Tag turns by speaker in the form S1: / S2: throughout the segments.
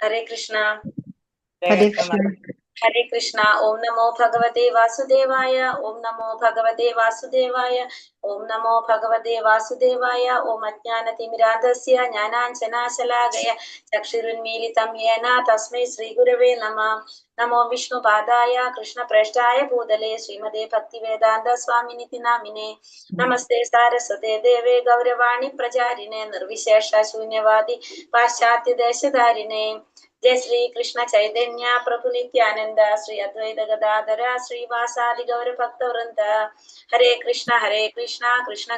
S1: Hare Krishna.
S2: Hare Krishna.
S1: Hare Krishna. Om Namo Bhagavate Vasudevaya. Om Namo Bhagavate Vasudevaya. Om Namo Bhagavate Vasudevaya. Om Ajnanatimidandasya Jnananjanashalakaya Chakshurunmilitam Yena Tasmai Sri Gurave Namah. Namo Vishnu Padaya Krishna Prashtaya Bhudale Srimade Bhaktivedanta Swaminiti Namine. Namaste Saraswate Deve Gauravani Prajarine Nirvishesha Shunyavadi Paschatya Deshadarine. Jai Shri Krishna Chaitanya Prabhu Nityananda Shri Advaita Gadadhara Shri Vasadi Gaura Bhakta Vrinda. Hare Krishna Krishna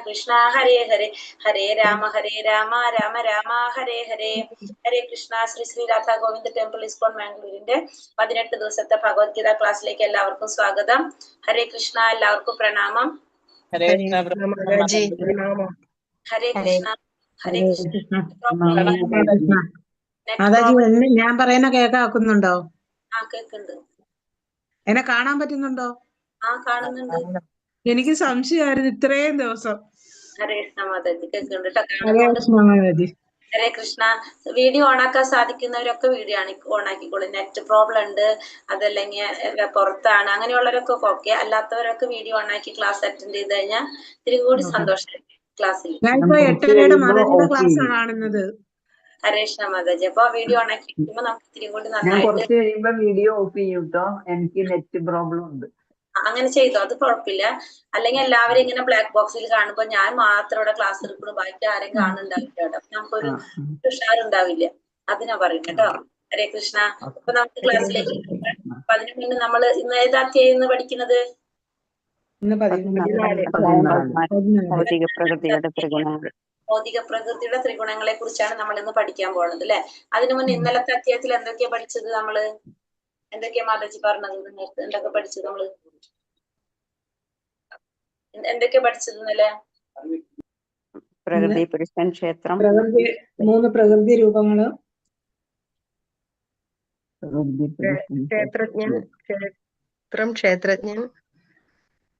S1: Krishna Hare Hare Hare Rama Rama Rama Hare Hare. Hare Krishna. Sri Sri Radha Govinda Temple ISKCON Mangalurinte 18 ദിവസത്തെ ഭഗവത്ഗീത ക്ലാസ്സിലേക്ക് എല്ലാവർക്കും സ്വാഗതം. ഹരേ കൃഷ്ണ. എല്ലാവർക്കും പ്രണാമം.
S2: ഹരേ കൃഷ്ണ.
S1: ഹരേ കൃഷ്ണ. ഹരേ കൃഷ്ണ.
S3: മാതാജി ഞാൻ പറയുന്ന കേൾക്കാക്കുന്നുണ്ടോ?
S1: ആ കേൾക്കുന്നുണ്ട്.
S3: എന്നെ കാണാൻ പറ്റുന്നുണ്ടോ?
S1: ആ കാണുന്നുണ്ട്.
S3: എനിക്ക് സംശയമായിരുന്നു ഇത്രയും ദിവസം.
S1: ഹരേ കൃഷ്ണ മാതാജി കേൾക്കുന്നുണ്ട്.
S3: ഹരേ കൃഷ്ണ മാതാജി.
S1: ഹരേ കൃഷ്ണ. വീഡിയോ ഓണാക്കാൻ സാധിക്കുന്നവരൊക്കെ വീഡിയോ ഓണാക്കിക്കോളൂ. നെറ്റ് പ്രോബ്ലം ഉണ്ട്, അതല്ലെങ്കിൽ പുറത്താണ്, അങ്ങനെയുള്ളവരൊക്കെ ഓക്കെ. അല്ലാത്തവരൊക്കെ വീഡിയോ ഓണാക്കി ക്ലാസ് അറ്റൻഡ് ചെയ്ത് കഴിഞ്ഞാൽ ഇത്തിരി കൂടി സന്തോഷമായിരിക്കും ക്ലാസ്സിൽ.
S3: ഞാനിപ്പോ 8:30 മാതാജിയുടെ ക്ലാസ് ആണ് കാണുന്നത്.
S1: ഹരേ കൃഷ്ണ മാതാജി. അപ്പൊ വീഡിയോ ഓണാക്കി ഇരിക്കുമ്പോ നമുക്ക് ഇത്തിരി കൂടി നന്നായിട്ട്
S4: കുറച്ച് കഴിയുമ്പോ വീഡിയോ ഓഫ് ചെയ്യും കേട്ടോ. എനിക്ക് നെറ്റ് പ്രോബ്ലം ഉണ്ട്.
S1: അങ്ങനെ ചെയ്തോ, അത് കുഴപ്പമില്ല. അല്ലെങ്കിൽ എല്ലാവരും ഇങ്ങനെ ബ്ലാക്ക് ബോക്സിൽ കാണുമ്പോ ഞാൻ മാത്രം ഇവിടെ ക്ലാസ് എടുക്കണു, ബാക്കി ആരും കാണുന്നുണ്ടാവില്ല കേട്ടോ. നമുക്കൊരു ഉഷാറുണ്ടാവില്ല. അതിനാ പറയുന്നത് കേട്ടോ. ഹരേ കൃഷ്ണ. അപ്പൊ നമുക്ക് ക്ലാസ്സിലേക്ക് അപ്പൊ അതിനു മുന്നേ നമ്മള് ഇന്ന് ഏതാ അധ്യായം പഠിക്കുന്നത്? ഭൗതിക പ്രകൃതിയുടെ ത്രിഗുണങ്ങളെ കുറിച്ചാണ് നമ്മൾ ഇന്ന് പഠിക്കാൻ പോകുന്നത് അല്ലെ. അതിനു മുന്നേ ഇന്നലത്തെ അധ്യായത്തിൽ എന്തൊക്കെയാ പഠിച്ചത്? നമ്മള് എന്തൊക്കെയാ മാതാജി പറഞ്ഞത്? നിങ്ങൾക്ക് എന്തൊക്കെ പഠിച്ചത്? നമ്മള് എന്തൊക്കെയാ പഠിച്ചത് ഇന്നലെ?
S2: പ്രകൃതി പുരുഷൻ, ക്ഷേത്രം,
S3: 3 പ്രകൃതി രൂപങ്ങള്,
S2: ക്ഷേത്രജ്ഞൻ.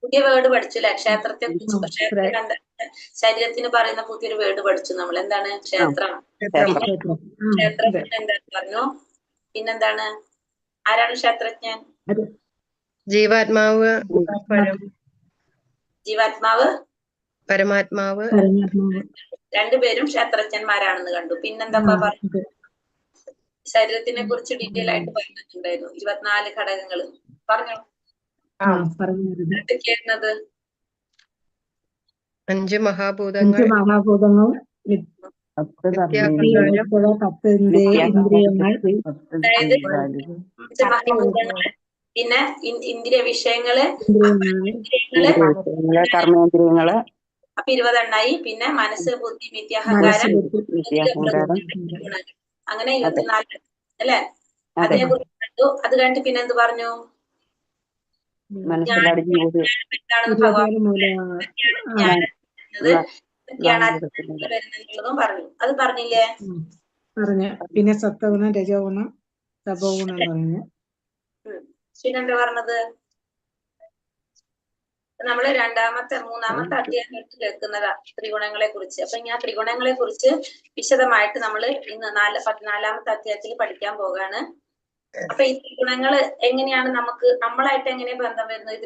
S1: പുതിയ വേർഡ് പഠിച്ചു അല്ലെ. ക്ഷേത്രത്തെ കുറിച്ച് ശരീരത്തിന് പറയുന്ന പുതിയൊരു വേർഡ് പഠിച്ചു നമ്മൾ. എന്താണ്? ക്ഷേത്രം. ക്ഷേത്രജ്ഞൻ എന്താണ് പറഞ്ഞു? പിന്നെന്താണ്? ആരാണ് ക്ഷേത്രജ്ഞൻ?
S2: ജീവാത്മാവ്,
S1: ജീവാത്മാവ്,
S2: പരമാത്മാവ്.
S1: രണ്ടുപേരും ക്ഷേത്രജ്ഞന്മാരാണെന്ന് കണ്ടു. പിന്നെന്തൊക്കെ പറഞ്ഞു? ശരീരത്തിനെ കുറിച്ച് ഡീറ്റെയിൽ ആയിട്ട് പറഞ്ഞിട്ടുണ്ടായിരുന്നു. 24 ഘടകങ്ങൾ പറഞ്ഞു. എന്തൊക്കെയായിരുന്നത്?
S2: 5 മഹാഭൂതങ്ങൾ,
S3: 10 ഇന്ദ്രിയങ്ങൾ,
S1: പിന്നെ ഇന്ദ്രിയ വിഷയങ്ങള്,
S2: കർമ്മേന്ദ്രിയങ്ങള്.
S1: അപ്പൊ 20 എണ്ണായി. പിന്നെ മനസ്സ്, ബുദ്ധി, മിഥ്യാഹങ്കാരം, അങ്ങനെ 24 അല്ലെ. അതിനെ കുറിച്ച് കണ്ടു. അത് കഴിഞ്ഞിട്ട് പിന്നെ എന്ത് പറഞ്ഞു? എന്താണെന്ന് ഭഗവാൻ വരുന്നതും പറഞ്ഞു. അത് പറഞ്ഞില്ലേ?
S3: പറഞ്ഞു. പിന്നെ സത്വഗുണം, രജോഗുണം, തപോഗുണം പറഞ്ഞു.
S1: പിന്നെന്താ പറഞ്ഞത്? നമ്മള് മൂന്നാമത്തെ അധ്യായത്തിൽ കേൾക്കുന്നതാ ത്രിഗുണങ്ങളെ കുറിച്ച്. അപ്പൊ ഞാൻ ത്രിഗുണങ്ങളെ കുറിച്ച് വിശദമായിട്ട് നമ്മള് ഇന്ന് 14ാമത്തെ അധ്യായത്തിൽ പഠിക്കാൻ പോകാണ്. അപ്പൊ ഈ ത്രിഗുണങ്ങള് എങ്ങനെയാണ് നമ്മളായിട്ട് എങ്ങനെ ബന്ധം വരുന്നത്? ഈ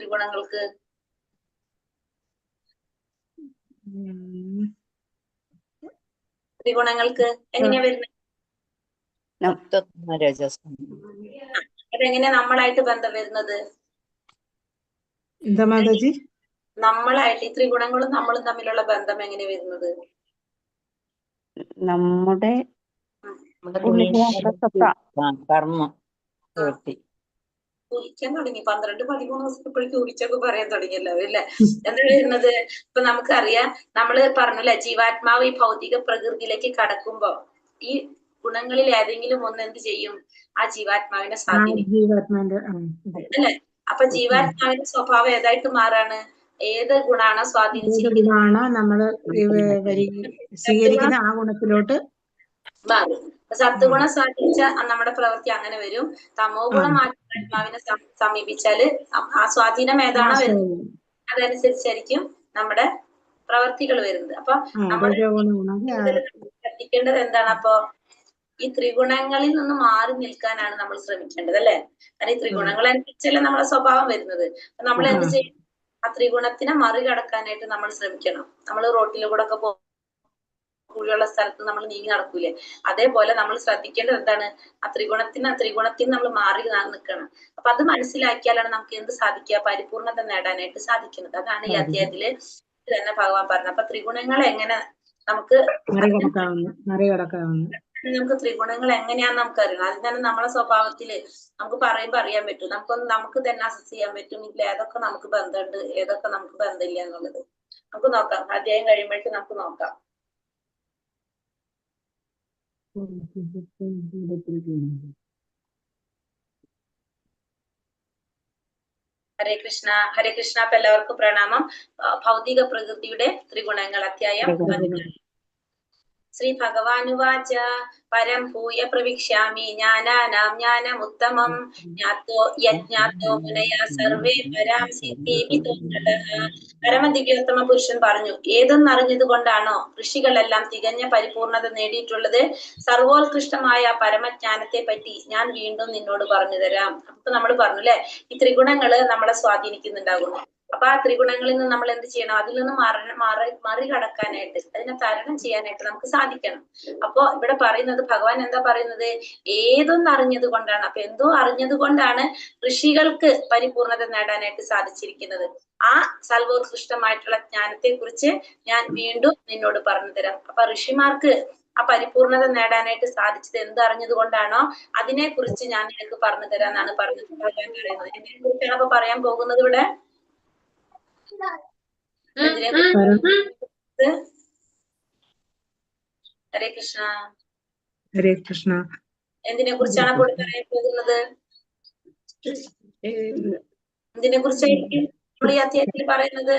S1: ത്രിഗുണങ്ങൾക്ക് എങ്ങനെയാ വരുന്നത്? അതെങ്ങനെയാ നമ്മളായിട്ട് ബന്ധം വരുന്നത്?
S3: എന്താ മാതാജി?
S1: നമ്മളായിട്ട് ഈ ത്രിഗുണങ്ങളും നമ്മളും തമ്മിലുള്ള ബന്ധം എങ്ങനെ വരുന്നത്?
S2: നമ്മുടെ കർമ്മം
S1: കുളിക്കാൻ തുടങ്ങി. 12-13 ദിവസത്തേക്ക് കുളിച്ചൊക്കെ പറയാൻ തുടങ്ങിയല്ലോ അല്ലേ. എന്താ വരുന്നത്? ഇപ്പൊ നമുക്കറിയാം, നമ്മള് പറഞ്ഞല്ലേ, ജീവാത്മാവ് ഈ ഭൗതിക പ്രകൃതിയിലേക്ക് കടക്കുമ്പോ ഈ ഗുണങ്ങളിൽ ഏതെങ്കിലും ഒന്ന് എന്ത് ചെയ്യും? ആ ജീവാത്മാവിനെ സ്വാധീനിക്കും അല്ലെ. അപ്പൊ ജീവാത്മാവിന്റെ സ്വഭാവം ഏതായിട്ട് മാറാണ്? ഏത് ഗുണാണോ സ്വാധീനിച്ചിരിക്കുന്നത്
S3: നമ്മള് സ്വീകരിക്കുന്ന ആ ഗുണത്തിലോട്ട്
S1: മാറും. സത്വഗുണം സ്വാധീനിച്ച നമ്മുടെ പ്രവൃത്തി അങ്ങനെ വരും. തമോ ഗുണം ആത്മാവിനെ സമീപിച്ചാല് ആ സ്വാധീനം ഏതാണോ വരുന്നത് അതനുസരിച്ചായിരിക്കും നമ്മുടെ പ്രവർത്തികൾ വരുന്നത്. അപ്പൊ നമ്മൾ
S3: രജോ ഗുണമാണെങ്കിൽ
S1: ശ്രദ്ധിക്കേണ്ടത് എന്താണ്? അപ്പൊ ഈ ത്രിഗുണങ്ങളിൽ നിന്ന് മാറി നിൽക്കാനാണ് നമ്മൾ ശ്രമിക്കേണ്ടത്, അല്ലെ? കാരണം ഈ ത്രിഗുണങ്ങൾ അനുസരിച്ചല്ലേ നമ്മളെ സ്വഭാവം വരുന്നത്. നമ്മൾ എന്ത് ചെയ്യും? ആ ത്രിഗുണത്തിനെ മറികടക്കാനായിട്ട് നമ്മൾ ശ്രമിക്കണം. നമ്മൾ റോട്ടിലൂടെ ഒക്കെ കൂടിയുള്ള സ്ഥലത്ത് നമ്മൾ നീങ്ങി നടക്കൂലേ, അതേപോലെ നമ്മൾ ശ്രദ്ധിക്കേണ്ടത് എന്താണ്? ആ ത്രിഗുണത്തിന് നമ്മൾ മാറി നിൽക്കണം. അപ്പൊ അത് മനസ്സിലാക്കിയാലാണ് നമുക്ക് എന്ത് സാധിക്കുക? പരിപൂർണത നേടാനായിട്ട് സാധിക്കുന്നത്. അതാണ് ഈ അധ്യായത്തില് തന്നെ ഭഗവാൻ പറഞ്ഞത്. അപ്പൊ ത്രിഗുണങ്ങളെ എങ്ങനെ നമുക്ക്
S3: മറികടക്കാവുന്നു.
S1: നമുക്ക് ത്രിഗുണങ്ങൾ എങ്ങനെയാന്ന് നമുക്കറിയണം. അതിൽ തന്നെ നമ്മളെ സ്വഭാവത്തില് നമുക്ക് പറയുമ്പോ അറിയാൻ പറ്റും. നമുക്ക് തന്നെ അസസ് ചെയ്യാൻ പറ്റും ഇതിൽ ഏതൊക്കെ നമുക്ക് ബന്ധമുണ്ട്, ഏതൊക്കെ നമുക്ക് ബന്ധമില്ല എന്നുള്ളത്. നമുക്ക് നോക്കാം, അധ്യായം കഴിയുമ്പോഴേക്കും നമുക്ക് നോക്കാം. ഹരേ കൃഷ്ണ. ഹരേ കൃഷ്ണ. അപ്പൊ എല്ലാവർക്കും പ്രണാമം. ഭൗതിക പ്രകൃതിയുടെ ത്രിഗുണങ്ങൾ അധ്യായം 14. ശ്രീ ഭഗവാനുവാച പരം ഭൂയ പ്രവിക്ഷ്യാമി ജ്ഞാനാനാം ജ്ഞാനമുത്തമം ജ്ഞാതോ യജ്ഞാതോ മുനയ സർവേ പരാം സിദ്ധിമിതോ നരഃ. പരമദിവ്യോത്തമ പുരുഷൻ പറഞ്ഞു, ഏതെന്നറിഞ്ഞത് കൊണ്ടാണോ ഋഷികളെല്ലാം തികഞ്ഞ പരിപൂർണത നേടിയിട്ടുള്ളത്? സർവോത്കൃഷ്ടമായ പരമജ്ഞാനത്തെ പറ്റി ഞാൻ വീണ്ടും നിന്നോട് പറഞ്ഞു തരാം. അപ്പൊ നമ്മൾ പറഞ്ഞു അല്ലെ, ഈ ത്രിഗുണങ്ങള് നമ്മളെ സ്വാധീനിക്കുന്നുണ്ടാകുന്നു. അപ്പൊ ആ ത്രിഗുണങ്ങളിൽ നിന്ന് നമ്മൾ എന്ത് ചെയ്യണം? അതിൽ നിന്ന് മറികടക്കാനായിട്ട്, അതിനെ തരണം ചെയ്യാനായിട്ട് നമുക്ക് സാധിക്കണം. അപ്പൊ ഇവിടെ പറയുന്നത്, ഭഗവാൻ എന്താ പറയുന്നത്? ഏതൊന്നറിഞ്ഞത് കൊണ്ടാണ്. അപ്പൊ എന്തോ അറിഞ്ഞത് കൊണ്ടാണ് ഋഷികൾക്ക് പരിപൂർണത നേടാനായിട്ട് സാധിച്ചിരിക്കുന്നത്. ആ സർവോത്കൃഷ്ടമായിട്ടുള്ള ജ്ഞാനത്തെ കുറിച്ച് ഞാൻ വീണ്ടും നിന്നോട് പറഞ്ഞു തരാം. അപ്പൊ ഋഷിമാർക്ക് ആ പരിപൂർണത നേടാനായിട്ട് സാധിച്ചത് എന്തറിഞ്ഞത് കൊണ്ടാണോ അതിനെ കുറിച്ച് ഞാൻ നിനക്ക് പറഞ്ഞു തരാന്നാണ് പറഞ്ഞത്. ഭഗവാൻ പറയുന്നത് ഇതിനെ കുറിച്ചാണ് അപ്പൊ പറയാൻ പോകുന്നത് ഇവിടെ. ഹരേ കൃഷ്ണ.
S3: ഹരേ കൃഷ്ണ.
S1: എന്തിനെ കുറിച്ചാണ് അപ്പോൾ പറയാൻ പോകുന്നത്? എന്തിനെ കുറിച്ചായിരിക്കും നമ്മൾ ഈ അധ്യായത്തിൽ പറയുന്നത്?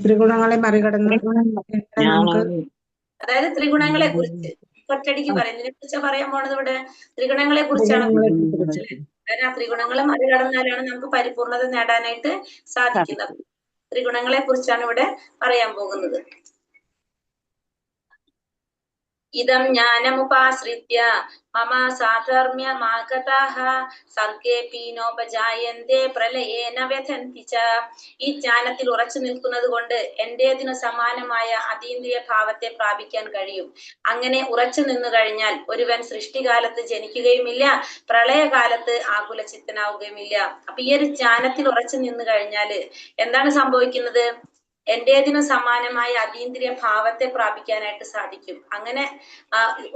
S3: ത്രിഗുണങ്ങളെ മറികടന്ന് നമുക്ക്,
S1: അതായത് ത്രിഗുണങ്ങളെ കുറിച്ച് ഒറ്റടിക്ക് പറയും. ഇതിനെ കുറിച്ച് പറയാൻ പോണത് ഇവിടെ ത്രിഗുണങ്ങളെ കുറിച്ചാണ്. കാരണം ആ ത്രിഗുണങ്ങളെ മറികടന്നാലാണ് നമുക്ക് പരിപൂർണത നേടാനായിട്ട് സാധിക്കുന്നത്. ത്രിഗുണങ്ങളെ കുറിച്ചാണ് ഇവിടെ പറയാൻ പോകുന്നത്. ഇദം ജ്ഞാനമുപാശ്രിത്യ മമ സാധർമ്യമാഗതാഃ സർഗേപി നോപജായന്തെ പ്രളയേന വ്യഥന്തി ച. ഈ ജ്ഞാനത്തിൽ ഉറച്ചു നിൽക്കുന്നത് കൊണ്ട് എന്റേതിനു സമാനമായ അതീന്ദ്രിയ ഭാവത്തെ പ്രാപിക്കാൻ കഴിയും. അങ്ങനെ ഉറച്ചു നിന്നു കഴിഞ്ഞാൽ ഒരുവൻ സൃഷ്ടികാലത്ത് ജനിക്കുകയുമില്ല, പ്രളയകാലത്ത് ആകുലചിത്തനാവുകയുമില്ല. അപ്പൊ ഈ ഒരു ജ്ഞാനത്തിൽ ഉറച്ചു നിന്നു കഴിഞ്ഞാല് എന്താണ് സംഭവിക്കുന്നത്? എന്റേതിനു സമാനമായ അതീന്ദ്രിയ ഭാവത്തെ പ്രാപിക്കാനായിട്ട് സാധിക്കും. അങ്ങനെ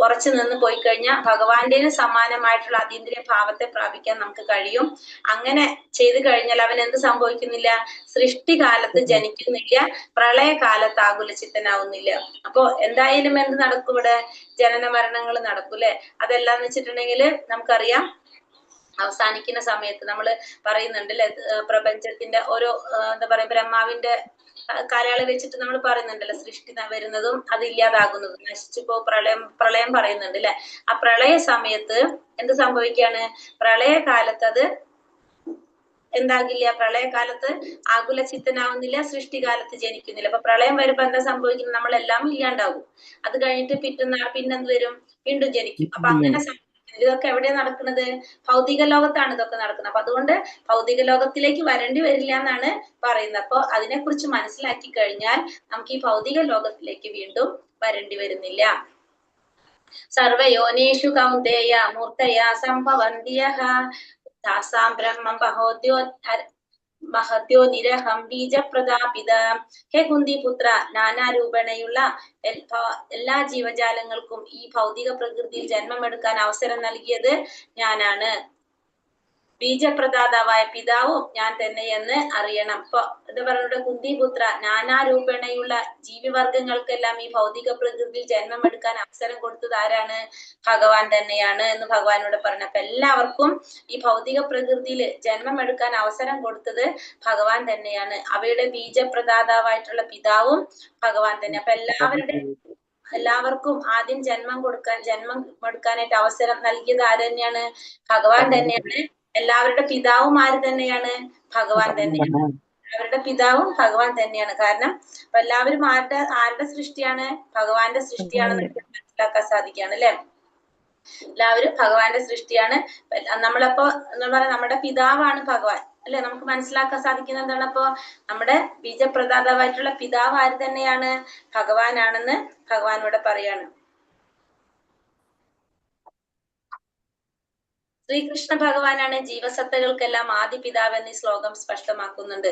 S1: ഉറച്ചു നിന്ന് പോയി കഴിഞ്ഞാൽ ഭഗവാന്റെന് സമാനമായിട്ടുള്ള അതീന്ദ്രിയ ഭാവത്തെ പ്രാപിക്കാൻ നമുക്ക് കഴിയും. അങ്ങനെ ചെയ്തു കഴിഞ്ഞാൽ അവൻ എന്ത് സംഭവിക്കുന്നില്ല? സൃഷ്ടികാലത്ത് ജനിക്കുന്നില്ല, പ്രളയകാലത്ത് ആകുലചിത്തനാവുന്നില്ല. അപ്പൊ എന്തായാലും എന്ത് നടക്കും? ഇവിടെ ജനന മരണങ്ങൾ നടക്കും അല്ലെ. അതെല്ലാന്ന് വെച്ചിട്ടുണ്ടെങ്കിൽ നമുക്കറിയാം, അവസാനിക്കുന്ന സമയത്ത് നമ്മൾ പറയുന്നുണ്ട് അല്ലെ, പ്രപഞ്ചത്തിന്റെ ഓരോ എന്താ പറയാ, ബ്രഹ്മാവിന്റെ കാലയളവ് വെച്ചിട്ട് നമ്മൾ പറയുന്നുണ്ടല്ലോ, സൃഷ്ടി വരുന്നതും അത് ഇല്ലാതാകുന്നതും, നശിച്ചുപോ പ്രളയം പറയുന്നുണ്ട് അല്ലെ. ആ പ്രളയ സമയത്ത് എന്ത് സംഭവിക്കാണ്? പ്രളയകാലത്ത് അത് എന്താകില്ല? പ്രളയകാലത്ത് ആകുലചിത്തനാവുന്നില്ല, സൃഷ്ടികാലത്ത് ജനിക്കുന്നില്ല. അപ്പൊ പ്രളയം വരുമ്പോ എന്താ സംഭവിക്കുന്നത്? നമ്മളെല്ലാം ഇല്ലാണ്ടാവും. അത് കഴിഞ്ഞിട്ട് പിന്നെന്ത് വരും? വീണ്ടും ജനിക്കും. അപ്പൊ അങ്ങനെ ഇതൊക്കെ എവിടെയാണ് നടക്കുന്നത്? ഭൗതിക ലോകത്താണ് ഇതൊക്കെ നടക്കുന്നത്. അപ്പൊ അതുകൊണ്ട് ഭൗതിക ലോകത്തിലേക്ക് വരേണ്ടി വരില്ല എന്നാണ് പറയുന്നത്. അപ്പൊ അതിനെക്കുറിച്ച് മനസ്സിലാക്കി കഴിഞ്ഞാൽ നമുക്ക് ഈ ഭൗതിക ലോകത്തിലേക്ക് വീണ്ടും വരേണ്ടി വരുന്നില്ല. സർവയോനേഷു കൗന്ദേയ മൂർത്തയ സംഭവന്തിയഃ താസാം ബ്രഹ്മം മഹത്യോ നിരഹം ബീജപ്രദാപിത. ഹേ കുന്തിപുത്ര, നാനാരൂപേണയുള്ള എല്ലാ ജീവജാലങ്ങൾക്കും ഈ ഭൗതിക പ്രകൃതിയിൽ ജന്മമെടുക്കാൻ അവസരം നൽകിയത് ഞാനാണ്. ബീജപ്രദാതാവായ പിതാവും ഞാൻ തന്നെയെന്ന് അറിയണം. ഇപ്പൊ എന്താ പറയുക? കുന്തിപുത്ര, നാനാരൂപേണയുള്ള ജീവിവർഗങ്ങൾക്കെല്ലാം ഈ ഭൗതിക പ്രകൃതിയിൽ ജന്മമെടുക്കാൻ അവസരം കൊടുത്തത് ആരാണ്? ഭഗവാൻ തന്നെയാണ് എന്ന് ഭഗവാനോട് പറഞ്ഞു. അപ്പൊ എല്ലാവർക്കും ഈ ഭൗതിക പ്രകൃതിയിൽ ജന്മമെടുക്കാൻ അവസരം കൊടുത്തത് ഭഗവാൻ തന്നെയാണ്. അവയുടെ ബീജപ്രദാതാവായിട്ടുള്ള പിതാവും ഭഗവാൻ തന്നെ. അപ്പൊ എല്ലാവർക്കും ആദ്യം ജന്മം എടുക്കാനായിട്ട് അവസരം നൽകിയത് ആര് തന്നെയാണ്? ഭഗവാൻ തന്നെയാണ്. എല്ലാവരുടെ പിതാവും ആര് തന്നെയാണ്? ഭഗവാൻ തന്നെയാണ്. അവരുടെ പിതാവും ഭഗവാൻ തന്നെയാണ്. കാരണം ഇപ്പൊ എല്ലാവരും ആരുടെ സൃഷ്ടിയാണ്? ഭഗവാന്റെ സൃഷ്ടിയാണെന്ന് മനസ്സിലാക്കാൻ സാധിക്കുകയാണ് അല്ലെ. എല്ലാവരും ഭഗവാന്റെ സൃഷ്ടിയാണ്. നമ്മളപ്പോ എന്താ പറയാ, നമ്മുടെ പിതാവാണ് ഭഗവാൻ അല്ലെ. നമുക്ക് മനസ്സിലാക്കാൻ സാധിക്കുന്ന എന്താണ്? അപ്പോ നമ്മുടെ ബീജപ്രദാതാവായിട്ടുള്ള പിതാവ് ആര് തന്നെയാണ്? ഭഗവാനാണെന്ന് ഭഗവാനോട് പറയാണ്. ശ്രീകൃഷ്ണ ഭഗവാനാണ് ജീവസത്തകൾക്കെല്ലാം ആദിപിതാവ് എന്നീ ശ്ലോകം സ്പഷ്ടമാക്കുന്നുണ്ട്.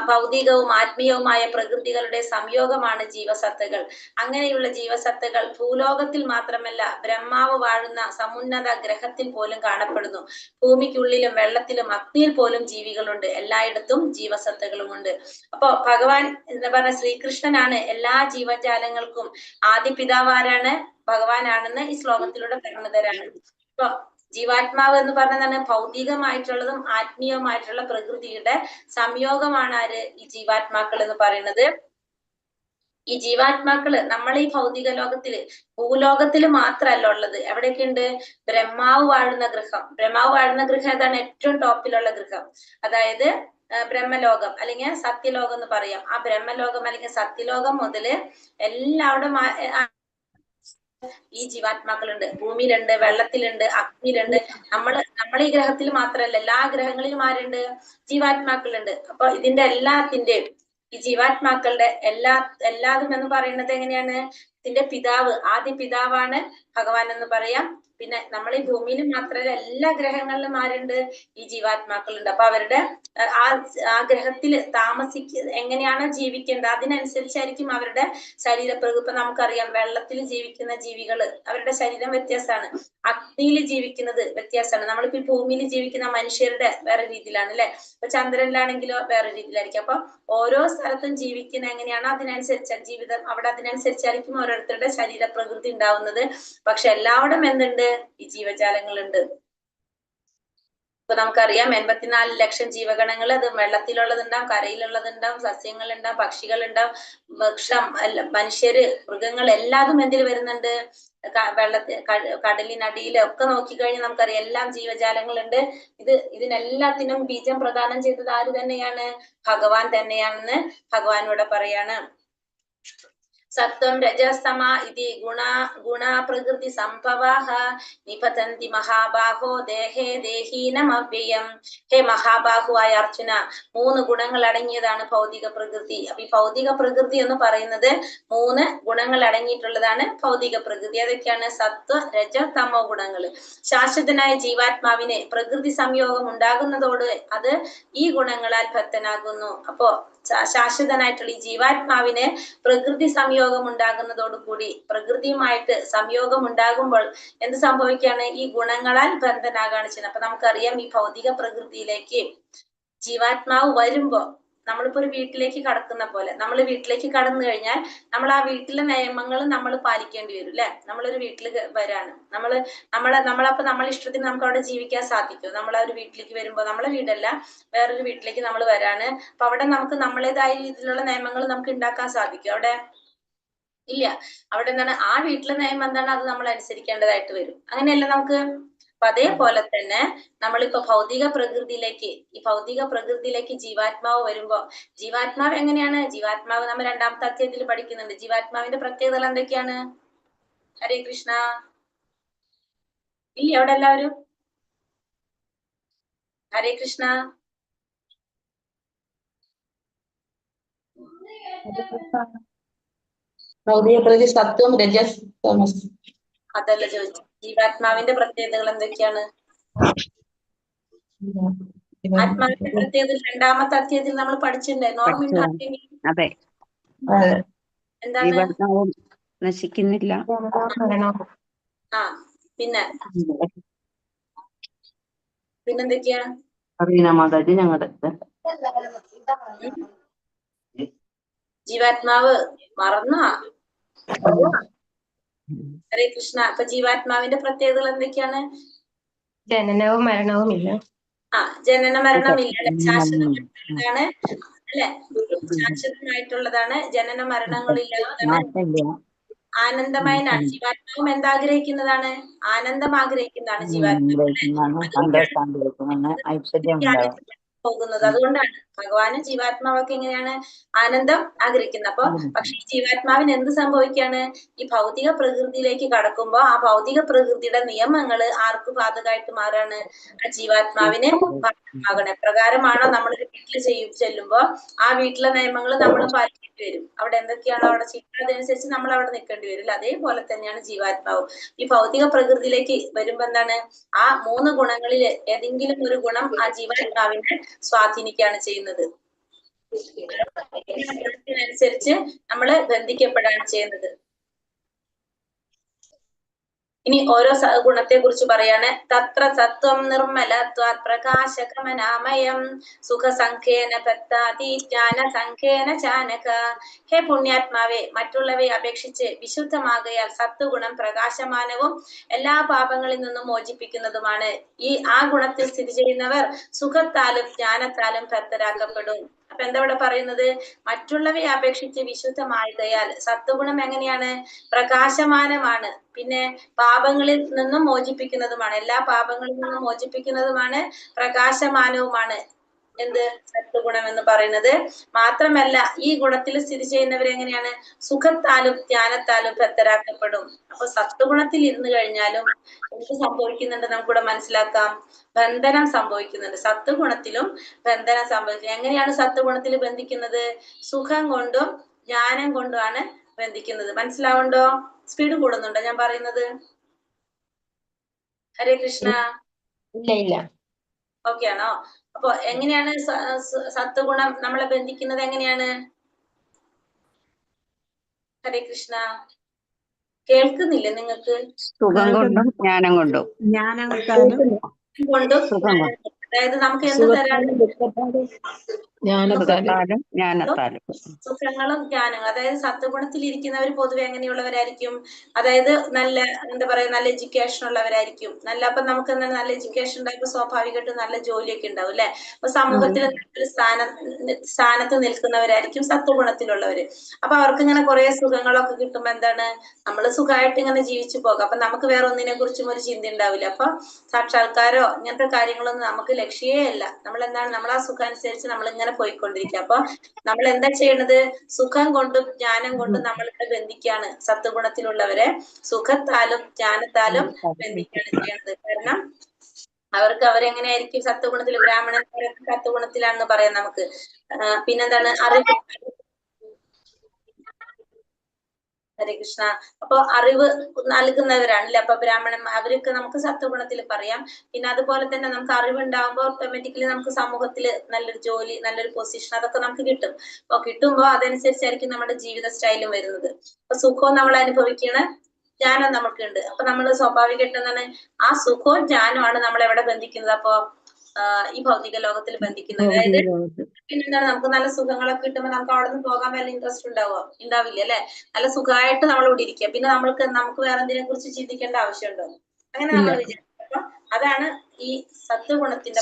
S1: ഭൗതികവും ആത്മീയവുമായ പ്രകൃതികളുടെ സംയോഗമാണ് ജീവസത്തകൾ. അങ്ങനെയുള്ള ജീവസത്തകൾ ഭൂലോകത്തിൽ മാത്രമല്ല ബ്രഹ്മാവ് വാഴുന്ന സമുന്നത ഗ്രഹത്തിൽ പോലും കാണപ്പെടുന്നു. ഭൂമിക്കുള്ളിലും വെള്ളത്തിലും അഗ്നിയിൽ പോലും ജീവികളുണ്ട്. എല്ലായിടത്തും ജീവസത്തകളുമുണ്ട്. അപ്പൊ ഭഗവാൻ എന്താ പറയുക, ശ്രീകൃഷ്ണനാണ് എല്ലാ ജീവജാലങ്ങൾക്കും ആദിപിതാവ്. ആരാണ്? ഭഗവാനാണെന്ന് ഈ ശ്ലോകത്തിലൂടെ പറഞ്ഞു തരാണ്. ഇപ്പൊ ജീവാത്മാവ് എന്ന് പറഞ്ഞതാണ് ഭൗതികമായിട്ടുള്ളതും ആത്മീയവുമായിട്ടുള്ള പ്രകൃതിയുടെ സംയോഗമാണ് ആര്? ഈ ജീവാത്മാക്കൾ എന്ന് പറയുന്നത്. ഈ ജീവാത്മാക്കള് നമ്മൾ ഈ ഭൗതിക ലോകത്തില് ഭൂലോകത്തില് മാത്രമല്ല ഉള്ളത്. എവിടെയൊക്കെ ഉണ്ട്? ബ്രഹ്മാവ് വാഴുന്ന ഗൃഹം. ബ്രഹ്മാവ് വാഴുന്ന ഗൃഹം ഏതാണ്? ഏറ്റവും ടോപ്പിലുള്ള ഗൃഹം, അതായത് ബ്രഹ്മലോകം അല്ലെങ്കിൽ സത്യലോകം എന്ന് പറയാം. ആ ബ്രഹ്മലോകം അല്ലെങ്കിൽ സത്യലോകം മുതല് എല്ലാവരും ഈ ജീവാത്മാക്കളുണ്ട്. ഭൂമിയിലുണ്ട്, വെള്ളത്തിലുണ്ട്, അഗ്നിയിലുണ്ട്. നമ്മൾ ഈ ഗ്രഹത്തിൽ മാത്രമല്ല, എല്ലാ ഗ്രഹങ്ങളിലും ആരുണ്ട്? ജീവാത്മാക്കളുണ്ട്. അപ്പൊ ഇതിന്റെ എല്ലാത്തിന്റെയും ഈ ജീവാത്മാക്കളുടെ എല്ലാതും എന്ന് പറയുന്നത് എങ്ങനെയാണ്? ഇതിന്റെ പിതാവ്, ആദ്യ പിതാവാണ് ഭഗവാൻ എന്ന് പറയാം. പിന്നെ നമ്മൾ ഈ ഭൂമിയിൽ മാത്രമല്ല എല്ലാ ഗ്രഹങ്ങളിലും ആരുണ്ട്? ഈ ജീവാത്മാക്കളുണ്ട്. അപ്പൊ അവരുടെ ആ ഗ്രഹത്തിൽ എങ്ങനെയാണോ ജീവിക്കേണ്ടത് അതിനനുസരിച്ചായിരിക്കും അവരുടെ ശരീരപ്രകൃതി. ഇപ്പൊ നമുക്കറിയാം, വെള്ളത്തിൽ ജീവിക്കുന്ന ജീവികള് അവരുടെ ശരീരം വ്യത്യാസമാണ്, അഗ്നിയിൽ ജീവിക്കുന്നത് വ്യത്യാസമാണ്. നമ്മളിപ്പോ ഭൂമിയിൽ ജീവിക്കുന്ന മനുഷ്യരുടെ വേറെ രീതിയിലാണ് അല്ലെ. ഇപ്പൊ ചന്ദ്രനിലാണെങ്കിലോ വേറെ രീതിയിലായിരിക്കും. അപ്പൊ ഓരോ സ്ഥലത്തും ജീവിക്കുന്ന എങ്ങനെയാണോ അതിനനുസരിച്ച് ജീവിതം അവിടെ അതിനനുസരിച്ചായിരിക്കും ഓരോരുത്തരുടെ ശരീരപ്രകൃതി ഉണ്ടാവുന്നത്. പക്ഷെ എല്ലാവരും എന്തുണ്ട്? ഈ ജീവജാലങ്ങളുണ്ട്. ഇപ്പൊ നമുക്കറിയാം 84 ലക്ഷം ജീവഗണങ്ങൾ. അത് വെള്ളത്തിലുള്ളതുണ്ടാവും, കരയിലുള്ളതുണ്ടാവും, സസ്യങ്ങളുണ്ടാവും, പക്ഷികളുണ്ടാവും, മനുഷ്യര്, മൃഗങ്ങൾ എല്ലാതും എന്തിൽ വരുന്നുണ്ട്? കടലിനടിയിലൊക്കെ നോക്കിക്കഴിഞ്ഞാൽ നമുക്കറിയാം എല്ലാം ജീവജാലങ്ങളുണ്ട്. ഇതിനെല്ലാത്തിനും ബീജം പ്രദാനം ചെയ്തത് ആര് തന്നെയാണ്? ഭഗവാൻ തന്നെയാണെന്ന് ഭഗവാനോട് പറയാണ്. സത്വം രജസ്തമ ഇതി ഗുണ പ്രകൃതി സംഭവാഃ നിപതന്തി മഹാബാഹോ ദേഹേ ദേഹീനമവ്യയം. ഹേ മഹാബാഹുവായ അർജുന, 3 ഗുണങ്ങൾ അടങ്ങിയതാണ് ഭൗതിക പ്രകൃതി. അപ്പൊ ഈ ഭൗതിക പ്രകൃതി എന്ന് പറയുന്നത് 3 ഗുണങ്ങൾ അടങ്ങിയിട്ടുള്ളതാണ് ഭൗതിക പ്രകൃതി. അതൊക്കെയാണ് സത്വ രജ തമോ ഗുണങ്ങൾ. ശാശ്വതനായ ജീവാത്മാവിന് പ്രകൃതി സംയോഗം ഉണ്ടാകുന്നതോട് അത് ഈ ഗുണങ്ങളാൽ ബദ്ധനാകുന്നു. അപ്പോ ശാശ്വതനായിട്ടുള്ള ഈ ജീവാത്മാവിന് പ്രകൃതി സംയോഗം ഉണ്ടാകുന്നതോടുകൂടി, പ്രകൃതിയുമായിട്ട് സംയോഗം ഉണ്ടാകുമ്പോൾ എന്ത് സംഭവിക്കുകയാണ്? ഈ ഗുണങ്ങളാൽ ബന്ധനാകാണ് ചെയ്യുന്നത്. അപ്പൊ നമുക്കറിയാം, ഈ ഭൗതിക പ്രകൃതിയിലേക്ക് ജീവാത്മാവ് വരുമ്പോ നമ്മളിപ്പോ ഒരു വീട്ടിലേക്ക് കടക്കുന്ന പോലെ, നമ്മൾ വീട്ടിലേക്ക് കടന്നു കഴിഞ്ഞാൽ നമ്മൾ ആ വീട്ടിലെ നിയമങ്ങൾ നമ്മൾ പാലിക്കേണ്ടി വരും അല്ലെ. നമ്മളൊരു വീട്ടിൽ വരാണ്, നമ്മളപ്പോ നമ്മളെ ഇഷ്ടത്തിന് നമുക്ക് അവിടെ ജീവിക്കാൻ സാധിക്കും. നമ്മൾ ആ ഒരു വീട്ടിലേക്ക് വരുമ്പോ, നമ്മളെ വീടല്ല വേറൊരു വീട്ടിലേക്ക് നമ്മൾ വരാണ്. അപ്പൊ അവിടെ നമുക്ക് നമ്മളേതായ രീതിയിലുള്ള നിയമങ്ങൾ നമുക്ക് ഉണ്ടാക്കാൻ സാധിക്കും? അവിടെ ഇല്ല. അവിടെ എന്താണ്? ആ വീട്ടിലെ നിയമം എന്താണ് അത് നമ്മൾ അനുസരിക്കേണ്ടതായിട്ട് വരും. അങ്ങനെയല്ല നമുക്ക്. അപ്പൊ അതേപോലെ തന്നെ നമ്മളിപ്പോ ഈ ഭൗതിക പ്രകൃതിയിലേക്ക് ജീവാത്മാവ് വരുമ്പോ, ജീവാത്മാവ് എങ്ങനെയാണ്? ജീവാത്മാവ് നമ്മൾ 2ാമത്തെ അധ്യായത്തിൽ പഠിക്കുന്നുണ്ട്. ജീവാത്മാവിന്റെ പ്രത്യേകതകൾ എന്തൊക്കെയാണ്? ഹരേ കൃഷ്ണ. ഇല്ല അവിടെ എല്ലാവരും? ഹരേ കൃഷ്ണ.
S5: ഭൗതിക പ്രകൃതി സത്വം രജസ് തമസ്.
S1: അതല്ല ചോദിച്ചു. ജീവാത്മാവിന്റെ പ്രത്യേകതകൾ എന്തൊക്കെയാണ്? ആത്മാവിന്റെ പ്രത്യേകത 2ാമത്തെ അധ്യായത്തിൽ നമ്മൾ പഠിച്ചിട്ടുണ്ടായിരുന്നു. ഓർമ്മയുണ്ടോ?
S2: അതെ.
S1: എന്താണ്?
S2: നശിക്കുന്നില്ല.
S1: ആ പിന്നെന്തൊക്കെയാ?
S5: അറിയണ മാതാജി ഞങ്ങളുടെ
S1: ജീവാത്മാവ് മറന്നാ? ഹരേ കൃഷ്ണ. അപ്പൊ ജീവാത്മാവിന്റെ പ്രത്യേകതകൾ എന്തൊക്കെയാണ്?
S2: ജനനവും മരണവും ഇല്ല.
S1: ജനന മരണമില്ല. ശാശ്വതമായിട്ടുള്ളതാണ് അല്ലെ. ശാശ്വതമായിട്ടുള്ളതാണ്. ജനന മരണങ്ങളില്ലാത്തതാണ്. ആനന്ദമയനാണ്. ജീവാത്മാവും എന്താഗ്രഹിക്കുന്നതാണ്? ആനന്ദം ആഗ്രഹിക്കുന്നതാണ് ജീവാത്മാവ്. പോകുന്നത്. അതുകൊണ്ടാണ് ഭഗവാനും ജീവാത്മാവൊക്കെ എങ്ങനെയാണ് ആനന്ദം ആഗ്രഹിക്കുന്നത്. അപ്പൊ പക്ഷെ ഈ ജീവാത്മാവിന് എന്ത് സംഭവിക്കാണ്? ഈ ഭൗതിക പ്രകൃതിയിലേക്ക് കടക്കുമ്പോ ആ ഭൗതിക പ്രകൃതിയുടെ നിയമങ്ങള് ആർക്ക് ബാധകമായിട്ട് മാറാണ്? ആ ജീവാത്മാവിന് ബാധകമാകണം. എപ്രകാരമാണോ നമ്മളൊരു വീട്ടിൽ ചെല്ലുമ്പോ ആ വീട്ടിലെ നിയമങ്ങൾ നമ്മളും പാലിക്കേണ്ടി വരും. അവിടെ എന്തൊക്കെയാണോ അവിടെ ചെയ്യുന്നത് അതനുസരിച്ച് നമ്മൾ അവിടെ നിൽക്കേണ്ടി വരും. അതേപോലെ തന്നെയാണ് ജീവാത്മാവും. ഈ ഭൗതിക പ്രകൃതിയിലേക്ക് വരുമ്പോ എന്താണ്? ആ 3 ഗുണങ്ങളിൽ ഏതെങ്കിലും ഒരു ഗുണം ആ ജീവാത്മാവിനെ സ്വാധീനിക്കുകയാണ് ചെയ്യുന്നത്. അനുസരിച്ച് നമ്മള് ബന്ധിക്കപ്പെടാണ് ചെയ്യുന്നത്. ഇനി ഓരോ ഗുണത്തെ കുറിച്ച് പറയാണ്. തത്ര സത്വം നിർമ്മലത്വാത് പ്രകാശകമനാമയം സുഖസംഖ്യേന പത്താതി ജ്ഞാന സംഖ്യേന ചാനക. ഹേ പുണ്യാത്മാവേ, മറ്റുള്ളവയെ അപേക്ഷിച്ച് വിശുദ്ധമാകയാൽ സത്വഗുണം പ്രകാശമാനവും എല്ലാ പാപങ്ങളിൽ നിന്നും മോചിപ്പിക്കുന്നതുമാണ്. ആ ഗുണത്തിൽ സ്ഥിതി ചെയ്യുന്നവർ സുഖത്താലും ജ്ഞാനത്താലും ഭക്തരാക്കപ്പെടും. അപ്പൊ എന്താ ഇവിടെ പറയുന്നത്? മറ്റുള്ളവയെ അപേക്ഷിച്ച് വിശുദ്ധമായതയാൽ സത്വഗുണം എങ്ങനെയാണ്? പ്രകാശമാനമാണ്. പിന്നെ പാപങ്ങളിൽ നിന്നും മോചിപ്പിക്കുന്നതുമാണ്. എല്ലാ പാപങ്ങളിൽ നിന്നും മോചിപ്പിക്കുന്നതുമാണ്. പ്രകാശമാനവുമാണ് എന്ത്? സത്വഗുണം എന്ന് പറയുന്നത്. മാത്രമല്ല ഈ ഗുണത്തിൽ സ്ഥിതി ചെയ്യുന്നവർ എങ്ങനെയാണ്? സുഖത്താലും ജ്ഞാനത്താലും ഭക്തരാക്കപ്പെടും. അപ്പൊ സത്വഗുണത്തിൽ ഇരുന്ന് കഴിഞ്ഞാലും എന്ത് സംഭവിക്കുന്നുണ്ട് നമുക്കിവിടെ മനസ്സിലാക്കാം? ബന്ധനം സംഭവിക്കുന്നുണ്ട്. സത്വഗുണത്തിലും ബന്ധനം സംഭവിക്കുന്നത്. എങ്ങനെയാണ് സത്വഗുണത്തിൽ ബന്ധിക്കുന്നത്? സുഖം കൊണ്ടും ജ്ഞാനം കൊണ്ടുമാണ് ബന്ധിക്കുന്നത്. മനസ്സിലാവുണ്ടോ? സ്പീഡ് കൂടുന്നുണ്ടോ ഞാൻ പറയുന്നത്? ഹരേ കൃഷ്ണ.
S2: ഇല്ല.
S1: ഓക്കെ ആണോ? അപ്പൊ എങ്ങനെയാണ് സത്വഗുണം നമ്മളെ ബന്ധിക്കുന്നത്? എങ്ങനെയാണ്? ഹരേ കൃഷ്ണ. കേൾക്കുന്നില്ലേ നിങ്ങൾക്ക്?
S2: സുഖം കൊണ്ടും ജ്ഞാനം കൊണ്ടും.
S1: കൊണ്ടും
S2: സുഖം
S1: അതായത് നമുക്ക് എന്ത് തരാണ്?
S2: ജ്ഞാനത്താലും.
S1: സുഖങ്ങളും ജ്ഞാനങ്ങളും. അതായത് സത്വഗുണത്തിൽ ഇരിക്കുന്നവർ പൊതുവെ എങ്ങനെയുള്ളവരായിരിക്കും? അതായത് നല്ല എന്താ പറയാ, നല്ല എഡ്യൂക്കേഷൻ ഉള്ളവരായിരിക്കും. അപ്പൊ നമുക്ക് എന്താണ്? നല്ല എഡ്യൂക്കേഷൻ ഉണ്ടായപ്പോ സ്വാഭാവികമായിട്ടും നല്ല ജോലിയൊക്കെ ഉണ്ടാവും അല്ലെ? അപ്പൊ സമൂഹത്തിൽ നല്ലൊരു സ്ഥാനത്ത് നിൽക്കുന്നവരായിരിക്കും സത്വഗുണത്തിലുള്ളവര്. അപ്പൊ അവർക്ക് ഇങ്ങനെ കുറെ സുഖങ്ങളൊക്കെ കിട്ടുമ്പോ എന്താണ്? നമ്മള് സുഖമായിട്ട് ഇങ്ങനെ ജീവിച്ചു പോകാം. അപ്പൊ നമുക്ക് വേറെ ഒന്നിനെ കുറിച്ചും ഒരു ചിന്ത ഉണ്ടാവില്ല. അപ്പൊ സാക്ഷാത്കാരോ ഇങ്ങനത്തെ കാര്യങ്ങളൊന്നും നമുക്ക് ലക്ഷ്യമേ അല്ല. നമ്മൾ എന്താണ്? നമ്മൾ ആ സുഖം അനുസരിച്ച് നമ്മൾ ഇങ്ങനെ പോയിക്കൊണ്ടിരിക്കുക. അപ്പൊ നമ്മൾ എന്താ ചെയ്യണത്? സുഖം കൊണ്ടും ജ്ഞാനം കൊണ്ടും നമ്മളിവിടെ ബന്ധിക്കാണ്. സത്വഗുണത്തിലുള്ളവരെ സുഖത്താലും ജ്ഞാനത്താലും ബന്ധിക്കാണ് ചെയ്യണത്. കാരണം അവരെങ്ങനെയായിരിക്കും? സത്വഗുണത്തിൽ. ബ്രാഹ്മണന്മാരൊക്കെ സത്വഗുണത്തിലാണെന്ന് പറയാം നമുക്ക്. പിന്നെന്താണ്? അറിവ്. ഹരേ കൃഷ്ണ. അപ്പൊ അറിവ് നൽകുന്നവരാണല്ലേ അപ്പൊ ബ്രാഹ്മണന്മാർ. അവരൊക്കെ നമുക്ക് സത്വഗുണത്തിൽ പറയാം. പിന്നെ അതുപോലെ തന്നെ നമുക്ക് അറിവുണ്ടാകുമ്പോൾ ഓട്ടോമാറ്റിക്കലി നമുക്ക് സമൂഹത്തിൽ നല്ലൊരു ജോലി, നല്ലൊരു പൊസിഷൻ അതൊക്കെ നമുക്ക് കിട്ടും. അപ്പൊ കിട്ടുമ്പോൾ അതനുസരിച്ചായിരിക്കും നമ്മുടെ ജീവിത സ്റ്റൈലും വരുന്നത്. അപ്പൊ സുഖവും നമ്മൾ അനുഭവിക്കണ, ജ്ഞാനം നമുക്കുണ്ട്. അപ്പൊ നമ്മൾ സ്വാഭാവികമായിട്ട് എന്താണ്? ആ സുഖവും ജ്ഞാനമാണ് നമ്മളെ എവിടെ ബന്ധിക്കുന്നത്? അപ്പൊ ഈ ഭൗതിക ലോകത്തിൽ ബന്ധിക്കുന്നത്. അതായത് പിന്നെന്താണ്? നമുക്ക് നല്ല സുഖങ്ങളൊക്കെ കിട്ടുമ്പോൾ നമുക്ക് അവിടെ നിന്ന് പോകാൻ വല്ല ഇൻട്രസ്റ്റ് ഉണ്ടാവില്ല അല്ലെ? നല്ല സുഖമായിട്ട് നമ്മൾ ഇവിടെ ഇരിക്കുക. പിന്നെ നമുക്ക് വേറെ എന്തിനെ കുറിച്ച് ചിന്തിക്കേണ്ട ആവശ്യമുണ്ടോ? അങ്ങനെ നമ്മൾ വിചാരിക്കും. അതാണ് ഈ സത്വഗുണത്തിന്റെ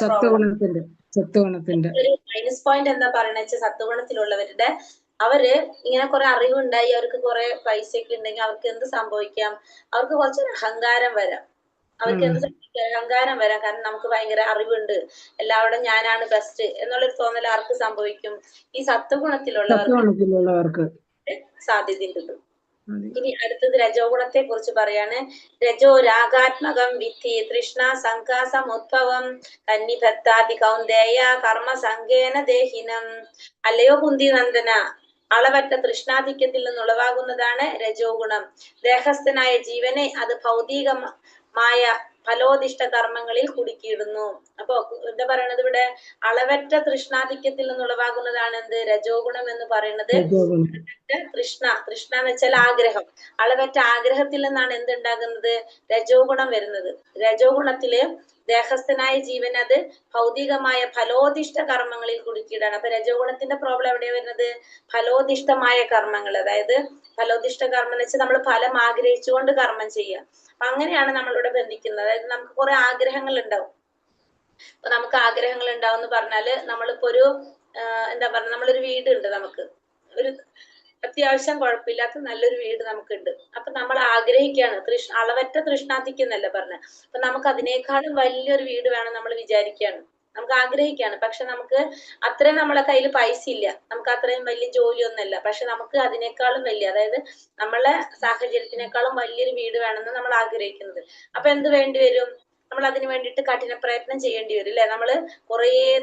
S1: ഒരു മൈനസ് പോയിന്റ്. എന്താ പറയണ വെച്ചാൽ സത്വഗുണത്തിലുള്ളവരുടെ അവര് ഇങ്ങനെ കുറെ അറിവുണ്ടായി, അവർക്ക് കുറെ പൈസയൊക്കെ ഉണ്ടെങ്കിൽ അവർക്ക് എന്ത് സംഭവിക്കാം? അവർക്ക് കുറച്ചൊരു അഹങ്കാരം വരാം. അവർക്ക് എന്ത് അഹങ്കാരം വരാം. കാരണം നമുക്ക് ഭയങ്കര അറിവുണ്ട്, എല്ലാവരും ഞാനാണ് ബെസ്റ്റ് എന്നുള്ളൊരു തോന്നൽ ആർക്ക് സംഭവിക്കും? ഈ സത്വഗുണത്തിലുള്ളവർക്ക് സാധ്യതയുണ്ട്. ഇനി അടുത്തത് രജോ ഗുണത്തെ കുറിച്ച് പറയാണ്. രജോ രാഗാത്മകം വിധി തൃഷ്ണ സംഘാസമുദ്ഭവം കന്നിഭക്താദി കൗന്ദേയ കർമ്മ സംഘേന ദേഹിനം. അല്ലയോ കുന്തി നന്ദന, അളവറ്റ തൃഷ്ണാധിക്യത്തിൽ നിന്നുളവാകുന്നതാണ് രജോ ഗുണം. ദേഹസ്ഥനായ ജീവനെ അത് ഭൗതികമായ ഫലോദിഷ്ട കർമ്മങ്ങളിൽ കുടുക്കിയിടുന്നു. അപ്പൊ എന്താ പറയണത് ഇവിടെ? അളവറ്റ തൃഷ്ണാധിക്യത്തിൽ നിന്നുളവാകുന്നതാണ് എന്ത്? രജോ ഗുണം എന്ന് പറയുന്നത്. തൃഷ്ണ എന്ന് വെച്ചാൽ ആഗ്രഹം. അളവറ്റ ആഗ്രഹത്തിൽ നിന്നാണ് എന്തുണ്ടാകുന്നത്? രജോ ഗുണം വരുന്നത്. രജോ ഗുണത്തില് ദേഹസ്ഥനായ ജീവൻ അത് ഭൗതികമായ ഫലോദിഷ്ട കർമ്മങ്ങളിൽ കുടുക്കിയിടാണ്. അപ്പൊ രജോ ഗുണത്തിന്റെ പ്രോബ്ലം എവിടെയാ വരുന്നത്? ഫലോദിഷ്ടമായ കർമ്മങ്ങൾ. അതായത് ഫലോദിഷ്ട കർമ്മം എന്ന് വെച്ചാൽ നമ്മൾ ഫലം ആഗ്രഹിച്ചുകൊണ്ട് കർമ്മം ചെയ്യുക. അപ്പൊ അങ്ങനെയാണ് നമ്മളിവിടെ ബന്ധിക്കുന്നത്. അതായത് നമുക്ക് കുറെ ആഗ്രഹങ്ങൾ ഉണ്ടാവും. അപ്പൊ നമുക്ക് ആഗ്രഹങ്ങൾ ഉണ്ടാവും എന്ന് പറഞ്ഞാല് നമ്മളിപ്പോ ഒരു എന്താ പറയുക, നമ്മളൊരു വീടുണ്ട്, നമുക്ക് ഒരു അത്യാവശ്യം കുഴപ്പമില്ലാത്ത നല്ലൊരു വീട് നമുക്കുണ്ട്. അപ്പൊ നമ്മൾ ആഗ്രഹിക്കുകയാണ്. അളവറ്റ തൃഷ്ണാധിക്യം എന്നല്ല പറഞ്ഞത്. അപ്പൊ നമുക്ക് അതിനേക്കാളും വലിയൊരു വീട് വേണം നമ്മൾ വിചാരിക്കുകയാണ്. നമുക്ക് ആഗ്രഹിക്കാണ്. പക്ഷെ നമുക്ക് അത്രയും നമ്മളെ കയ്യിൽ പൈസ ഇല്ല, നമുക്ക് അത്രയും വലിയ ജോലിയൊന്നുമല്ല. പക്ഷെ നമുക്ക് അതിനേക്കാളും വലിയ, അതായത് നമ്മളെ സാഹചര്യത്തിനേക്കാളും വലിയൊരു വീട് വേണമെന്ന് നമ്മൾ ആഗ്രഹിക്കുന്നത്. അപ്പൊ എന്ത് വേണ്ടി വരും? നമ്മൾ അതിന് വേണ്ടിയിട്ട് കഠിന പ്രയത്നം ചെയ്യേണ്ടി വരും അല്ലെ?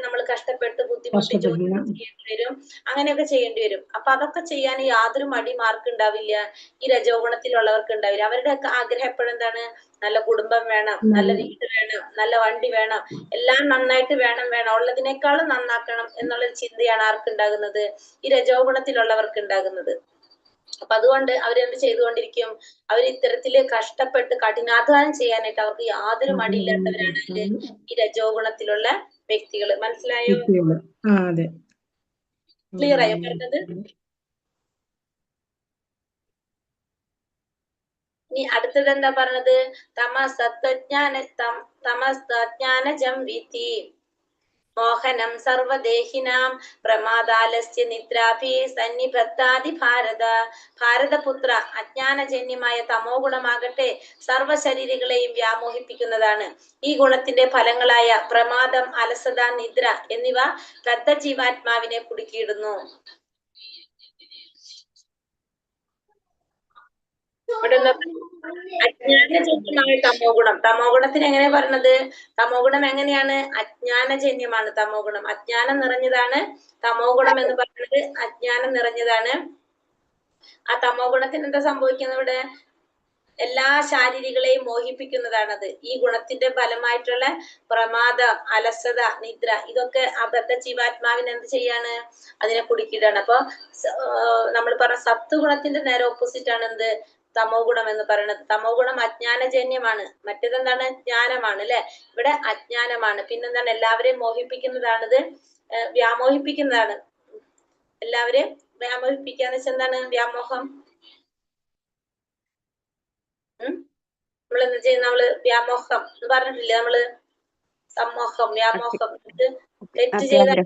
S1: നമ്മൾ കഷ്ടപ്പെട്ട് ബുദ്ധിമുട്ടി ജോലി ചെയ്യേണ്ടി വരും, അങ്ങനെയൊക്കെ ചെയ്യേണ്ടി വരും. അപ്പൊ അതൊക്കെ ചെയ്യാൻ യാതൊരു മടി മാർക്ക് ഉണ്ടാവില്ല, ഈ രജോ ഗുണത്തിലുള്ളവർക്ക് ഉണ്ടാവില്ല. അവരുടെ ഒക്കെ ആഗ്രഹം എപ്പോഴും എന്താണ്? നല്ല കുടുംബം വേണം, നല്ല വീട് വേണം, നല്ല വണ്ടി വേണം, എല്ലാം നന്നായിട്ട് വേണം, ഉള്ളതിനേക്കാളും നന്നാക്കണം എന്നുള്ളൊരു ചിന്തയാണ് ആർക്കുണ്ടാകുന്നത്? ഈ രജോ ഗുണത്തിലുള്ളവർക്ക് ഉണ്ടാകുന്നത്. അപ്പൊ അതുകൊണ്ട് അവരെന്ത് ചെയ്തുകൊണ്ടിരിക്കും? അവർ ഇത്തരത്തില് കഷ്ടപ്പെട്ട് കഠിനാധ്വാനം ചെയ്യാനായിട്ട് അവർക്ക് യാതൊരു മടിയില്ലാത്തവരാണ് ഈ രജോ ഗുണത്തിലുള്ള വ്യക്തികൾ. മനസ്സിലായോ?
S3: അതെ.
S1: ക്ലിയർ ആയോ പറഞ്ഞത്? ഇനി അടുത്തത് എന്താ പറഞ്ഞത്? തമസ്തജ്ഞാനജം വിധി മോഹനം സർവദേഹിനാം പ്രമാദാലസ്യ നിദ്രാഭി സന്നിബദ്ധാതി ഭാരത. ഭാരതപുത്ര, അജ്ഞാനജന്യമായ തമോ ഗുണമാകട്ടെ സർവശരീരികളെയും വ്യാമോഹിപ്പിക്കുന്നതാണ്. ഈ ഗുണത്തിന്റെ ഫലങ്ങളായ പ്രമാദം, അലസത, നിദ്ര എന്നിവ ബദ്ധ ജീവാത്മാവിനെ കുടുക്കിയിടുന്നു. ഇവിടെ അജ്ഞാനജന്യമായ തമോ ഗുണം. തമോ ഗുണത്തിന് എങ്ങനെ പറഞ്ഞത്? തമോ ഗുണം എങ്ങനെയാണ്? അജ്ഞാനജന്യമാണ് തമോ ഗുണം. അജ്ഞാനം നിറഞ്ഞതാണ് തമോ ഗുണം എന്ന് പറയുന്നത്. അജ്ഞാനം നിറഞ്ഞതാണ്. ആ തമോ ഗുണത്തിന് എന്താ സംഭവിക്കുന്നത്? ഇവിടെ എല്ലാ ശാരീരികളെയും മോഹിപ്പിക്കുന്നതാണത്. ഈ ഗുണത്തിന്റെ ഫലമായിട്ടുള്ള പ്രമാദം, അലസത, നിദ്ര, ഇതൊക്കെ ആ ബദ്ധ ജീവാത്മാവിന് എന്ത് ചെയ്യാണ്? അതിനെ കുടുക്കിയിട്ടാണ്. അപ്പൊ നമ്മൾ പറഞ്ഞ സത്വ ഗുണത്തിന്റെ നേരെ ഓപ്പോസിറ്റ് ആണ് എന്ത്? തമോ ഗുണം എന്ന് പറയുന്നത്. തമോ ഗുണം അജ്ഞാനജന്യമാണ്, മറ്റേതെന്താണ്? ജ്ഞാനമാണ് അല്ലെ? ഇവിടെ അജ്ഞാനമാണ്. പിന്നെന്താണ്? എല്ലാവരെയും മോഹിപ്പിക്കുന്നതാണിത്, വ്യാമോഹിപ്പിക്കുന്നതാണ്. എല്ലാവരെയും വ്യാമോഹിപ്പിക്കാന്ന് വെച്ചാൽ എന്താണ്? വ്യാമോഹം. നമ്മളെന്ത് ചെയ്യുന്ന? വ്യാമോഹം എന്ന് പറഞ്ഞിട്ടില്ലേ? സമ്മോഹം, വ്യാമോഹം, തെറ്റ് ചെയ്താൽ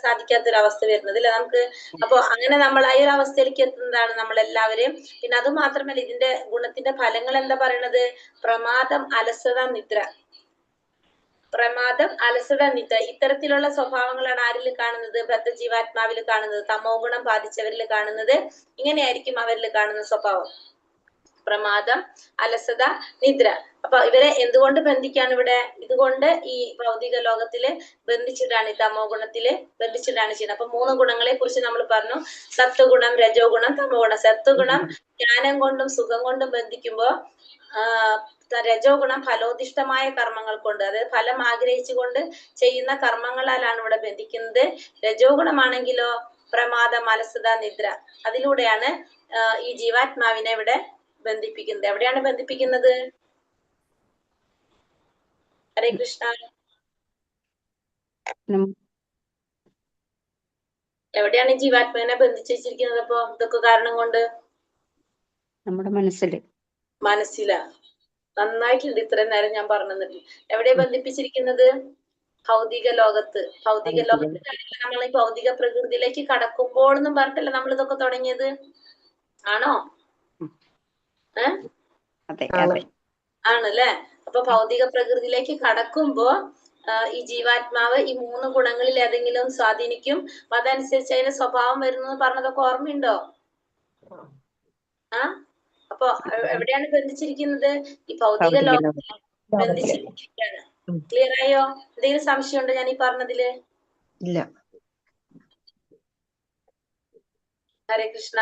S1: സാധിക്കാത്തൊരവസ്ഥ വരുന്നത് അല്ലെ നമുക്ക്. അപ്പൊ അങ്ങനെ നമ്മൾ ആ ഒരു അവസ്ഥയിലേക്ക് എത്തുന്നതാണ് നമ്മളെല്ലാവരെയും. പിന്നെ അത് മാത്രമല്ല, ഇതിന്റെ ഗുണത്തിന്റെ ഫലങ്ങൾ എന്താ പറയണത്? പ്രമാദം, അലസത, നിദ്ര. പ്രമാദം, അലസത, നിദ്ര, ഇത്തരത്തിലുള്ള സ്വഭാവങ്ങളാണ് ആരിൽ കാണുന്നത്? ബദ്ധ ജീവാത്മാവിൽ കാണുന്നത്, തമോ ഗുണം ബാധിച്ചവരിൽ കാണുന്നത്. ഇങ്ങനെയായിരിക്കും അവരിൽ കാണുന്ന സ്വഭാവം. പ്രമാദം, അലസത, നിദ്ര. അപ്പൊ ഇവരെ എന്തുകൊണ്ട് ബന്ധിക്കാണ് ഇവിടെ? ഇതുകൊണ്ട് ഈ ഭൗതിക ലോകത്തില് ബന്ധിച്ചിട്ടാണ്, ഈ തമോ ഗുണത്തില് ബന്ധിച്ചിട്ടാണ് ചെയ്യുന്നത്. അപ്പൊ 3 ഗുണങ്ങളെ കുറിച്ച് നമ്മൾ പറഞ്ഞു. സത്വഗുണം, രജോ ഗുണം, തമോ ഗുണം. സത്വഗുണം ജ്ഞാനം കൊണ്ടും സുഖം കൊണ്ടും ബന്ധിക്കുമ്പോ രജോ ഗുണം ഫലോദിഷ്ടമായ കർമ്മങ്ങൾ കൊണ്ട്, അതായത് ഫലം ആഗ്രഹിച്ചുകൊണ്ട് ചെയ്യുന്ന കർമ്മങ്ങളാലാണ് ഇവിടെ ബന്ധിക്കുന്നത്. രജോ ഗുണമാണെങ്കിലോ പ്രമാദം, അലസത, നിദ്ര, അതിലൂടെയാണ് ഈ ജീവാത്മാവിനെ ഇവിടെ ബന്ധിപ്പിക്കുന്നത്. എവിടെയാണ് ബന്ധിപ്പിക്കുന്നത്? ഹരേ കൃഷ്ണ. എവിടെയാണ് ജീവാത്മാവിനെ ബന്ധിച്ചിരിക്കുന്നത്? അപ്പൊ ഇതൊക്കെ കാരണം കൊണ്ട്
S2: നമ്മുടെ മനസ്സിലാ.
S1: നന്നായിട്ടുണ്ട് ഇത്രയും നേരം ഞാൻ പറഞ്ഞു തന്നിട്ട്. എവിടെയാ ബന്ധിപ്പിച്ചിരിക്കുന്നത്? ഭൗതിക ലോകത്ത്. ഭൗതിക ലോകത്തിലാണെങ്കിൽ നമ്മൾ ഈ ഭൗതിക പ്രകൃതിയിലേക്ക് കടക്കുമ്പോൾ എന്നും പറഞ്ഞിട്ടല്ല നമ്മൾ ഇതൊക്കെ തുടങ്ങിയത്. ആണോ? ആണല്ലേ? അപ്പൊ ഭൗതിക പ്രകൃതിയിലേക്ക് കടക്കുമ്പോ ഈ ജീവാത്മാവ് ഈ 3 ഗുണങ്ങളിൽ ഏതെങ്കിലും സ്വാധീനിക്കും. അപ്പൊ അതനുസരിച്ച് അതിന്റെ സ്വഭാവം വരുന്നു പറഞ്ഞതൊക്കെ ഓർമ്മയുണ്ടോ? അപ്പൊ എവിടെയാണ് ബന്ധിച്ചിരിക്കുന്നത്? ഈ ഭൗതിക ലോകത്തിൽ ബന്ധിച്ചിരിക്കുകയാണ്. ക്ലിയർ ആയോ? എന്തെങ്കിലും സംശയമുണ്ടോ ഞാൻ ഈ പറഞ്ഞതില്?
S3: ഇല്ല.
S1: ഹരേ കൃഷ്ണ.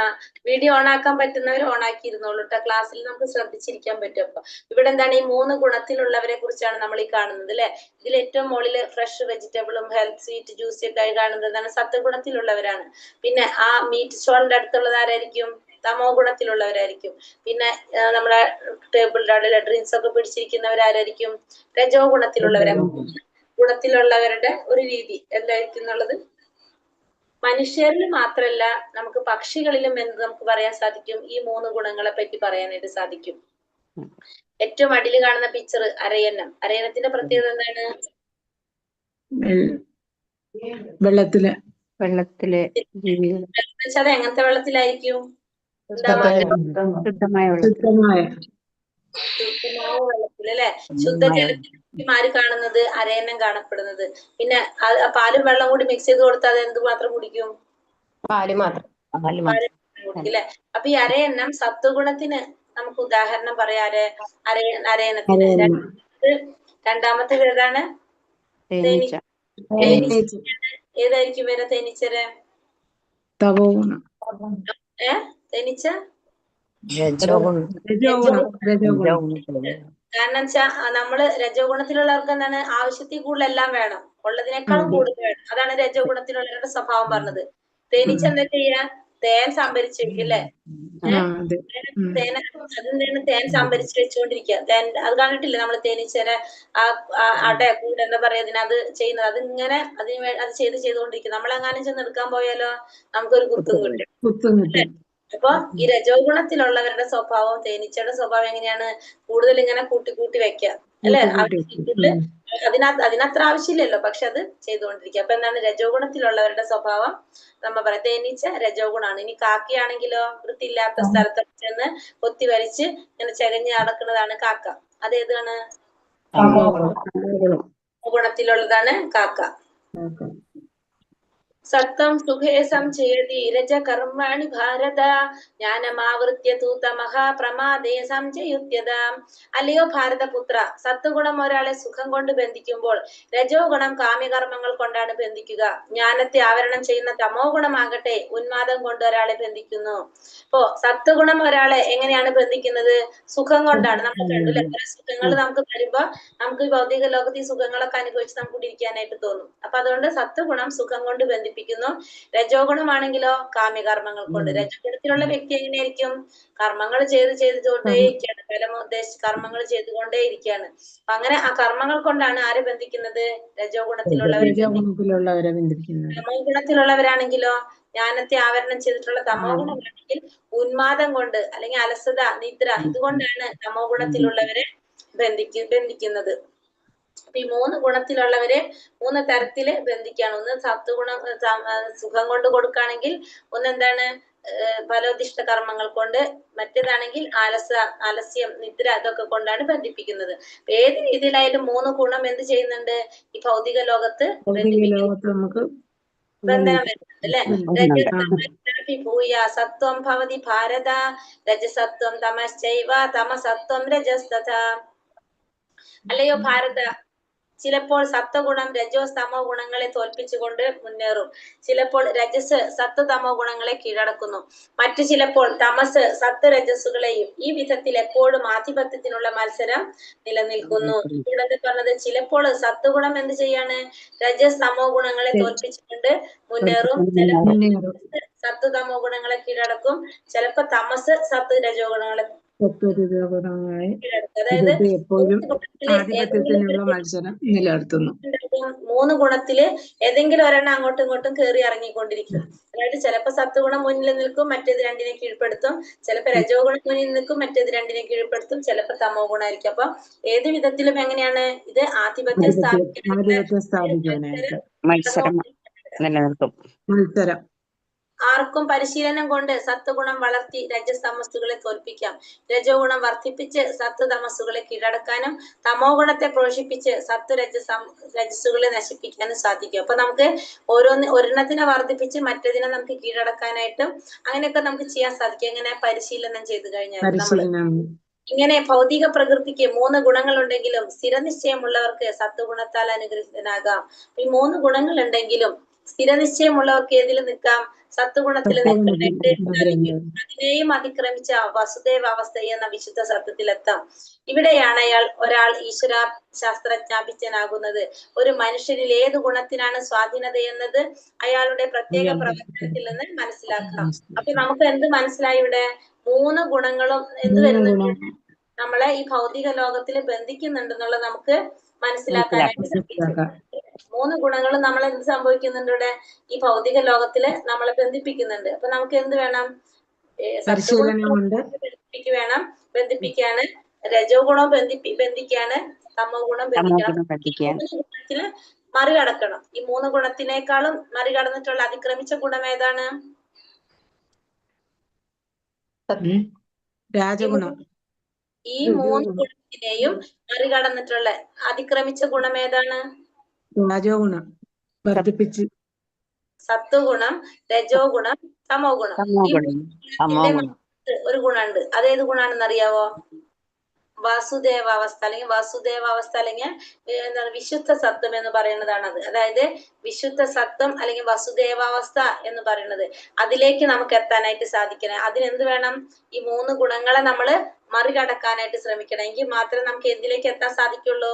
S1: വീഡിയോ ഓൺ ആക്കാൻ പറ്റുന്നവർ ഓൺ ആക്കിയിരുന്നോളൂ കേട്ടോ. ക്ലാസ്സിൽ നമുക്ക് ശ്രദ്ധിച്ചിരിക്കാൻ പറ്റും. അപ്പൊ ഇവിടെ എന്താണ്? ഈ 3 ഗുണത്തിലുള്ളവരെ കുറിച്ചാണ് നമ്മൾ ഈ കാണുന്നത് അല്ലെ? ഇതിൽ ഏറ്റവും മുകളില് ഫ്രഷ് വെജിറ്റബിളും ഹെൽത്ത് സ്വീറ്റ് ജ്യൂസി ഒക്കെ ആയി കാണുന്നതാണ് സത്വഗുണത്തിലുള്ളവരാണ്. പിന്നെ ആ മീറ്റ് സ്റ്റോളിന്റെ അടുത്തുള്ളത് ആരായിരിക്കും? തമോ ഗുണത്തിലുള്ളവരായിരിക്കും. പിന്നെ നമ്മുടെ ടേബിളിന്റെ അവിടെ ഡ്രിങ്ക്സ് ഒക്കെ പിടിച്ചിരിക്കുന്നവരായിരിക്കും? രജോ ഗുണത്തിലുള്ളവരായിരിക്കും. ഗുണത്തിലുള്ളവരുടെ ഒരു രീതി എന്തായിരിക്കും എന്നുള്ളത് മനുഷ്യരിൽ മാത്രല്ല, നമുക്ക് പക്ഷികളിലും എന്ത് നമുക്ക് പറയാൻ സാധിക്കും? ഈ 3 ഗുണങ്ങളെ പറ്റി പറയാനായിട്ട് സാധിക്കും. ഏറ്റവും അടിയിൽ കാണുന്ന പിക്ചർ അരയന്നം. അരയന്നത്തിന്റെ പ്രത്യേകത എന്താണ്?
S3: വെള്ളത്തിലെ
S1: അത് എങ്ങനത്തെ വെള്ളത്തിലായിരിക്കും?
S2: ശുദ്ധമായ
S1: വെള്ളത്തിൽ അല്ലെ? ശുദ്ധജലത്തിൽ ആര് കാണുന്നത്? അരയന്നം കാണപ്പെടുന്നത്. പിന്നെ പാലും വെള്ളം കൂടി മിക്സ് ചെയ്ത് കൊടുത്താൽ അത് എന്ത് മാത്രം കുടിക്കും?
S6: പാല് മാത്രം.
S1: പാല് കുടിക്കും അല്ലെ? അപ്പൊ ഈ അരയന്നം സത്വഗുണത്തിന് നമുക്ക് ഉദാഹരണം പറയാറ് അരയന്നത്തിന്. രണ്ടാമത്തേത് ഏതാണ്?
S2: തേനീച്ച.
S1: ഏതായിരിക്കും വരെ തേനീച്ചര്?
S3: തപോഗുണം.
S1: തേനീച്ച
S3: രജോഗുണം.
S1: കാരണം വെച്ചാ നമ്മള് രജോ ഗുണത്തിലുള്ളവർക്ക് എന്താണ് ആവശ്യത്തിൽ കൂടുതൽ എല്ലാം വേണം, ഉള്ളതിനേക്കാളും കൂടുതൽ വേണം. അതാണ് രജോ ഗുണത്തിലുള്ളവരുടെ സ്വഭാവം പറഞ്ഞത്. തേനീച്ച എന്താ ചെയ്യാ? തേൻ സംഭരിച്ചു വെക്കും അല്ലെ? തേൻ തേൻ സംഭരിച്ചു വെച്ചുകൊണ്ടിരിക്കുക. തേൻ അത് കണ്ടിട്ടില്ലേ നമ്മള് തേനീച്ചരെ അട കൂടെ എന്താ പറയാ അത് ചെയ്യുന്നത്? അതിങ്ങനെ അത് ചെയ്തുകൊണ്ടിരിക്കും. നമ്മളെങ്ങാനും ചെന്ന് എടുക്കാൻ പോയാലോ നമുക്കൊരു കുത്തും കിട്ടും. അപ്പൊ ഈ രജോ ഗുണത്തിലുള്ളവരുടെ സ്വഭാവം, തേനീച്ചയുടെ സ്വഭാവം എങ്ങനെയാണ്? കൂടുതൽ ഇങ്ങനെ കൂട്ടി വെക്കുക അല്ലെ? അതിനത്ര ആവശ്യമില്ലല്ലോ, പക്ഷെ അത് ചെയ്തുകൊണ്ടിരിക്കുക. അപ്പൊ എന്താണ് രജോ ഗുണത്തിലുള്ളവരുടെ സ്വഭാവം? നമ്മ പറയാം തേനീച്ച രജോ ഗുണാണ്. ഇനി കാക്കയാണെങ്കിലോ വൃത്തിയില്ലാത്ത സ്ഥലത്ത് ചെന്ന് കൊത്തി വലിച്ച് ഇങ്ങനെ ചെകഞ്ഞ് നടക്കുന്നതാണ് കാക്ക. അതേതാണ്? ഗുണത്തിലുള്ളതാണ് കാക്ക. സത്വം സുഖേ സംചയതി രജ കർമാണി ഭാരത ജ്ഞാനമാവൃത്യ തൂതമഹ പ്രമാദേ സംചയുത്യത. അല്ലയോ ഭാരതപുത്ര, സത്വഗുണം ഒരാളെ സുഖം കൊണ്ട് ബന്ധിക്കുമ്പോൾ രജോ ഗുണം കാമ്യകർമ്മങ്ങൾ കൊണ്ടാണ് ബന്ധിക്കുക. ജ്ഞാനത്തെ ആവരണം ചെയ്യുന്ന തമോ ഗുണമാകട്ടെ ഉന്മാദം കൊണ്ട് ഒരാളെ ബന്ധിക്കുന്നു. അപ്പോ സത്വഗുണം ഒരാളെ എങ്ങനെയാണ് ബന്ധിക്കുന്നത്? സുഖം കൊണ്ടാണ്. നമ്മൾ കണ്ടില്ലേ കുറെ സുഖങ്ങൾ നമുക്ക് വരുമ്പോ നമുക്ക് ഭൗതിക ലോകത്ത് ഈ സുഖങ്ങളൊക്കെ അനുഭവിച്ച് നമുക്ക് ഇരിക്കാനായിട്ട് തോന്നും. അപ്പൊ അതുകൊണ്ട് സത്വഗുണം സുഖം കൊണ്ട് ബന്ധിപ്പിക്കുന്നു. രജോ ഗുണമാണെങ്കിലോ കാമ്യകർമ്മങ്ങൾ കൊണ്ട്. രജോ ഗുണത്തിലുള്ള വ്യക്തി എങ്ങനെയായിരിക്കും? കർമ്മങ്ങൾ ചെയ്തുകൊണ്ടേയിരിക്കുകയാണ്, ഫലമുദ്ദേശിച്ച് കർമ്മങ്ങൾ ചെയ്തുകൊണ്ടേയിരിക്കുകയാണ്. അപ്പൊ അങ്ങനെ ആ കർമ്മങ്ങൾ കൊണ്ടാണ് ആര് ബന്ധിക്കുന്നത്? രജോ ഗുണത്തിലുള്ളവരെ ബന്ധിക്കുന്നത്. തമോ ഗുണത്തിലുള്ളവരാണെങ്കിലോ ജ്ഞാനത്തെ ആവരണം ചെയ്തിട്ടുള്ള തമോ ഗുണമാണെങ്കിൽ ഉന്മാദം കൊണ്ട് അല്ലെങ്കിൽ അലസത, നിദ്ര, ഇതുകൊണ്ടാണ് തമോ ഗുണത്തിലുള്ളവരെ ബന്ധിക്കുന്നത്. അപ്പൊ ഈ 3 ഗുണത്തിലുള്ളവരെ 3 തരത്തില് ബന്ധിക്കുകയാണ്. ഒന്ന് സത്വഗുണം സുഖം കൊണ്ട് കൊടുക്കുകയാണെങ്കിൽ, ഒന്നെന്താണ് ഫലോദിഷ്ട കർമ്മങ്ങൾ കൊണ്ട്, മറ്റേതാണെങ്കിൽ ആലസ്യം, നിദ്ര, ഇതൊക്കെ കൊണ്ടാണ് ബന്ധിപ്പിക്കുന്നത്. ഏത് രീതിയിലായാലും 3 ഗുണം എന്ത് ചെയ്യുന്നുണ്ട്? ഈ ഭൗതിക ലോകത്ത്
S3: നമുക്ക്
S1: ബന്ധനം വരുന്നുണ്ട് അല്ലെ? സത്വം ഭവതി ഭാരത രജസത്വം തമശ്ചൈവ തമസത്വം രജസ്തഥാ. അല്ലയോ ഭാരത, ചിലപ്പോൾ സത്വഗുണം രജോസ് തമോ ഗുണങ്ങളെ തോൽപ്പിച്ചുകൊണ്ട് മുന്നേറും. ചിലപ്പോൾ രജസ് സത്വതമോ ഗുണങ്ങളെ കീഴടക്കുന്നു. മറ്റു ചിലപ്പോൾ തമസ് സത്വ രജസ്സുകളെയും. ഈ വിധത്തിൽ എപ്പോഴും ആധിപത്യത്തിനുള്ള മത്സരം നിലനിൽക്കുന്നു. ഇവിടെ പറഞ്ഞത് ചിലപ്പോൾ സത്വഗുണം എന്ത് ചെയ്യാണ്? രജസ് തമോ ഗുണങ്ങളെ തോൽപ്പിച്ചുകൊണ്ട് മുന്നേറും. ചിലപ്പോൾ സത്വതമോ ഗുണങ്ങളെ കീഴടക്കും. ചിലപ്പോ തമസ് സത്വ രജോ ഗുണങ്ങളെ അതായത്
S3: എപ്പോഴും ആധിപത്യത്തിനുള്ള മത്സരം നിലനിർത്തുന്നു.
S1: 3 ഗുണത്തില് ഏതെങ്കിലും ഒരെണ്ണം അങ്ങോട്ടും ഇങ്ങോട്ടും കയറി ഇറങ്ങിക്കൊണ്ടിരിക്കും. അതായത് ചിലപ്പോ സത്വഗുണം മുന്നിൽ നിൽക്കും, മറ്റേത് രണ്ടിനെ കീഴ്പ്പെടുത്തും. ചിലപ്പോ രജോ ഗുണം മുന്നിൽ നിൽക്കും, മറ്റേത് രണ്ടിനെ കീഴ്പ്പെടുത്തും. ചിലപ്പോ തമോ ഗുണമായിരിക്കും. അപ്പൊ ഏത് വിധത്തിലും എങ്ങനെയാണ് ഇത് ആധിപത്യം
S3: സ്ഥാപിക്കാനായിട്ട്
S2: മത്സരം നിലനിർത്തും.
S1: ആർക്കും പരിശീലനം കൊണ്ട് സത്വഗുണം വളർത്തി രജസ് തമസ്സുകളെ തോൽപ്പിക്കാം. രജോ ഗുണം വർദ്ധിപ്പിച്ച് സത്വ തമസ്സുകളെ കീഴടക്കാനും തമോ ഗുണത്തെ പോഷിപ്പിച്ച് സത്വ രജസ്സുകളെ നശിപ്പിക്കാനും സാധിക്കും. അപ്പൊ നമുക്ക് ഒരെണ്ണത്തിനെ വർദ്ധിപ്പിച്ച് മറ്റേതിനെ നമുക്ക് കീഴടക്കാനായിട്ടും അങ്ങനെയൊക്കെ നമുക്ക് ചെയ്യാൻ സാധിക്കും. എങ്ങനെ? പരിശീലനം ചെയ്തു കഴിഞ്ഞാൽ. ഇങ്ങനെ ഭൗതിക പ്രകൃതിക്ക് 3 ഗുണങ്ങൾ ഉണ്ടെങ്കിലും സ്ഥിരനിശ്ചയമുള്ളവർക്ക് സത്വഗുണത്താൽ അനുഗ്രഹീതനാകാം. ഈ 3 ഗുണങ്ങൾ ഉണ്ടെങ്കിലും സ്ഥിരനിശ്ചയമുള്ളവർക്ക് ഏതിൽ നിൽക്കാം? സത്വഗുണത്തിൽ നിൽക്കാനായിട്ട് അതിനെയും അതിക്രമിച്ച വസുദേവ അവസ്ഥ എന്ന വിശുദ്ധ സത്യത്തിലെത്താം. ഇവിടെയാണ് ഒരാൾ ഈശ്വര ശാസ്ത്രജ്ഞാപിച്ചനാകുന്നത്. ഒരു മനുഷ്യനിൽ ഏത് ഗുണത്തിനാണ് സ്വാധീനത എന്നത് അയാളുടെ പ്രത്യേക പ്രവർത്തനത്തിൽ നിന്ന് മനസ്സിലാക്കാം. അപ്പൊ നമുക്ക് എന്ത് മനസ്സിലായി? ഇവിടെ 3 ഗുണങ്ങളും എന്ത് വരുന്നുണ്ട്? നമ്മളെ ഈ ഭൗതിക ലോകത്തിൽ ബന്ധിക്കുന്നുണ്ടെന്നുള്ളത് നമുക്ക് മനസ്സിലാക്കാനായിട്ട് സാധിക്കും. 3 ഗുണങ്ങളും നമ്മൾ എന്ത് സംഭവിക്കുന്നുണ്ട്? ഇവിടെ ഈ ഭൗതിക ലോകത്തില് നമ്മളെ ബന്ധിപ്പിക്കുന്നുണ്ട്. അപ്പൊ നമുക്ക് എന്ത് വേണം? ബന്ധിപ്പിക്കാണ്. രജോ ഗുണം ബന്ധിക്കാണ്, തമോ ഗുണം ബന്ധിക്കണം. ഗുണത്തില് മറികടക്കണം. ഈ 3 ഗുണത്തിനേക്കാളും മറികടന്നിട്ടുള്ള അതിക്രമിച്ച ഗുണം ഏതാണ്?
S3: രാജഗുണം.
S1: ഈ 3 ഇതിനെയും മറികടന്നിട്ടുള്ള അതിക്രമിച്ച ഗുണം ഏതാണ്?
S3: രാജോ ഗുണം വർദ്ധിപ്പിച്ച്.
S1: സത്വഗുണം, രജോ ഗുണം, തമോ ഗുണം.
S2: തമോ
S1: ഈ
S2: ഗുണം. തമോ ഗുണം.
S1: ഒരു ഗുണമുണ്ട്. അതേത് ഗുണാണെന്ന് അറിയാവോ? വാസുദേവാവസ്ഥ അല്ലെങ്കിൽ വാസുദേവാവസ്ഥ അല്ലെങ്കിൽ എന്താണ് വിശുദ്ധ സത്വം എന്ന് പറയുന്നതാണ് അത്. അതായത് വിശുദ്ധ സത്വം അല്ലെങ്കിൽ വസുദേവാവസ്ഥ എന്ന് പറയുന്നത് അതിലേക്ക് നമുക്ക് എത്താനായിട്ട് സാധിക്കണം. അതിനെന്ത് വേണം? ഈ 3 ഗുണങ്ങളെ നമ്മൾ മറികടക്കാനായിട്ട് ശ്രമിക്കണം. എങ്കിൽ മാത്രമേ നമുക്ക് എന്തിലേക്ക് എത്താൻ സാധിക്കുള്ളൂ?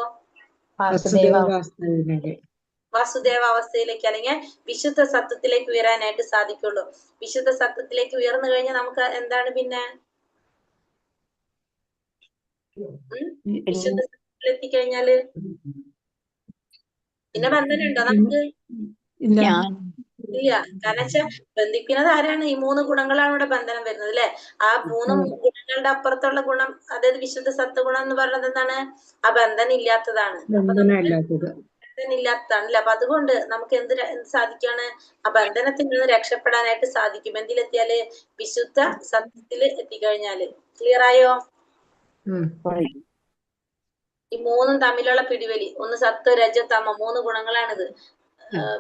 S1: വാസുദേവാവസ്ഥയിലേക്ക് അല്ലെങ്കിൽ വിശുദ്ധ സത്വത്തിലേക്ക് ഉയരാനായിട്ട് സാധിക്കുള്ളൂ. വിശുദ്ധ സത്വത്തിലേക്ക് ഉയർന്നു കഴിഞ്ഞാൽ നമുക്ക് എന്താണ് പിന്നെ വിശുദ്ധ സത്വത്തിൽ എത്തിക്കഴിഞ്ഞാല് പിന്നെ ബന്ധനുണ്ടോ നമുക്ക്?
S3: ഇല്ല.
S1: ഇല്ല. കാരണം വെച്ചാൽ ബന്ധിക്കുന്നത് ആരാണ്? ഈ 3 ഗുണങ്ങളാണ് ഇവിടെ ബന്ധനം വരുന്നത് അല്ലെ. ആ 3 ഗുണങ്ങളുടെ അപ്പുറത്തുള്ള ഗുണം, അതായത് വിശുദ്ധ സത്വഗുണം എന്ന് പറയുന്നത് എന്താണ്? ആ ബന്ധനം ഇല്ലാത്തതാണ്. ഇല്ലാത്തതാണ് അല്ലെ. അപ്പൊ അതുകൊണ്ട് നമുക്ക് എന്ത് സാധിക്കാണ്? ആ ബന്ധനത്തിൽ നിന്ന് രക്ഷപ്പെടാനായിട്ട് സാധിക്കും. എന്തിലെത്തിയാല്? വിശുദ്ധ സത്യത്തിൽ എത്തിക്കഴിഞ്ഞാല്. ക്ലിയർ ആയോ? ഈ 3 തമ്മിലുള്ള പിടിവലി, ഒന്ന് സത്വ, രജ, തമോ, 3 ഗുണങ്ങളാണിത്.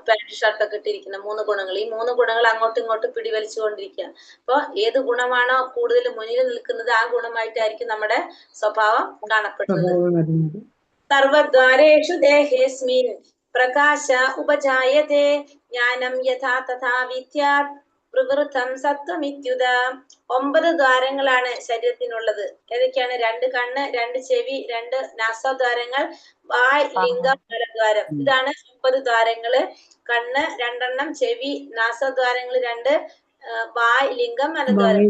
S1: പാന്റ് ഷർട്ടൊക്കെ ഇട്ടിരിക്കുന്ന 3 ഗുണങ്ങൾ. ഈ 3 ഗുണങ്ങൾ അങ്ങോട്ടും ഇങ്ങോട്ടും പിടിവലിച്ചു കൊണ്ടിരിക്കുക. അപ്പൊ ഏത് ഗുണമാണോ കൂടുതൽ മുന്നിൽ നിൽക്കുന്നത് ആ ഗുണമായിട്ടായിരിക്കും നമ്മുടെ സ്വഭാവം കാണപ്പെടുന്നത്. സർവദ്വാരേഷു ദേഹേസ്മിൻ പ്രകാശ ഉപജായതേ ജ്ഞാനം യഥാ തഥാ വിദ്യാത് പ്രവൃത്തം സത്വമിത്യുത. 9 ദ്വാരങ്ങളാണ് ശരീരത്തിനുള്ളത്. ഏതൊക്കെയാണ്? 2 കണ്ണ്, 2 ചെവി, 2 നാസാദ്വാരങ്ങൾ, വായ്, ലിംഗം, മലദ്വാരം. ഇതാണ് 9 ദ്വാരങ്ങള്. കണ്ണ് 2 ചെവി, നാസാദ്വാരങ്ങൾ 2, വായ്, ലിംഗം, മലദ്വാരം.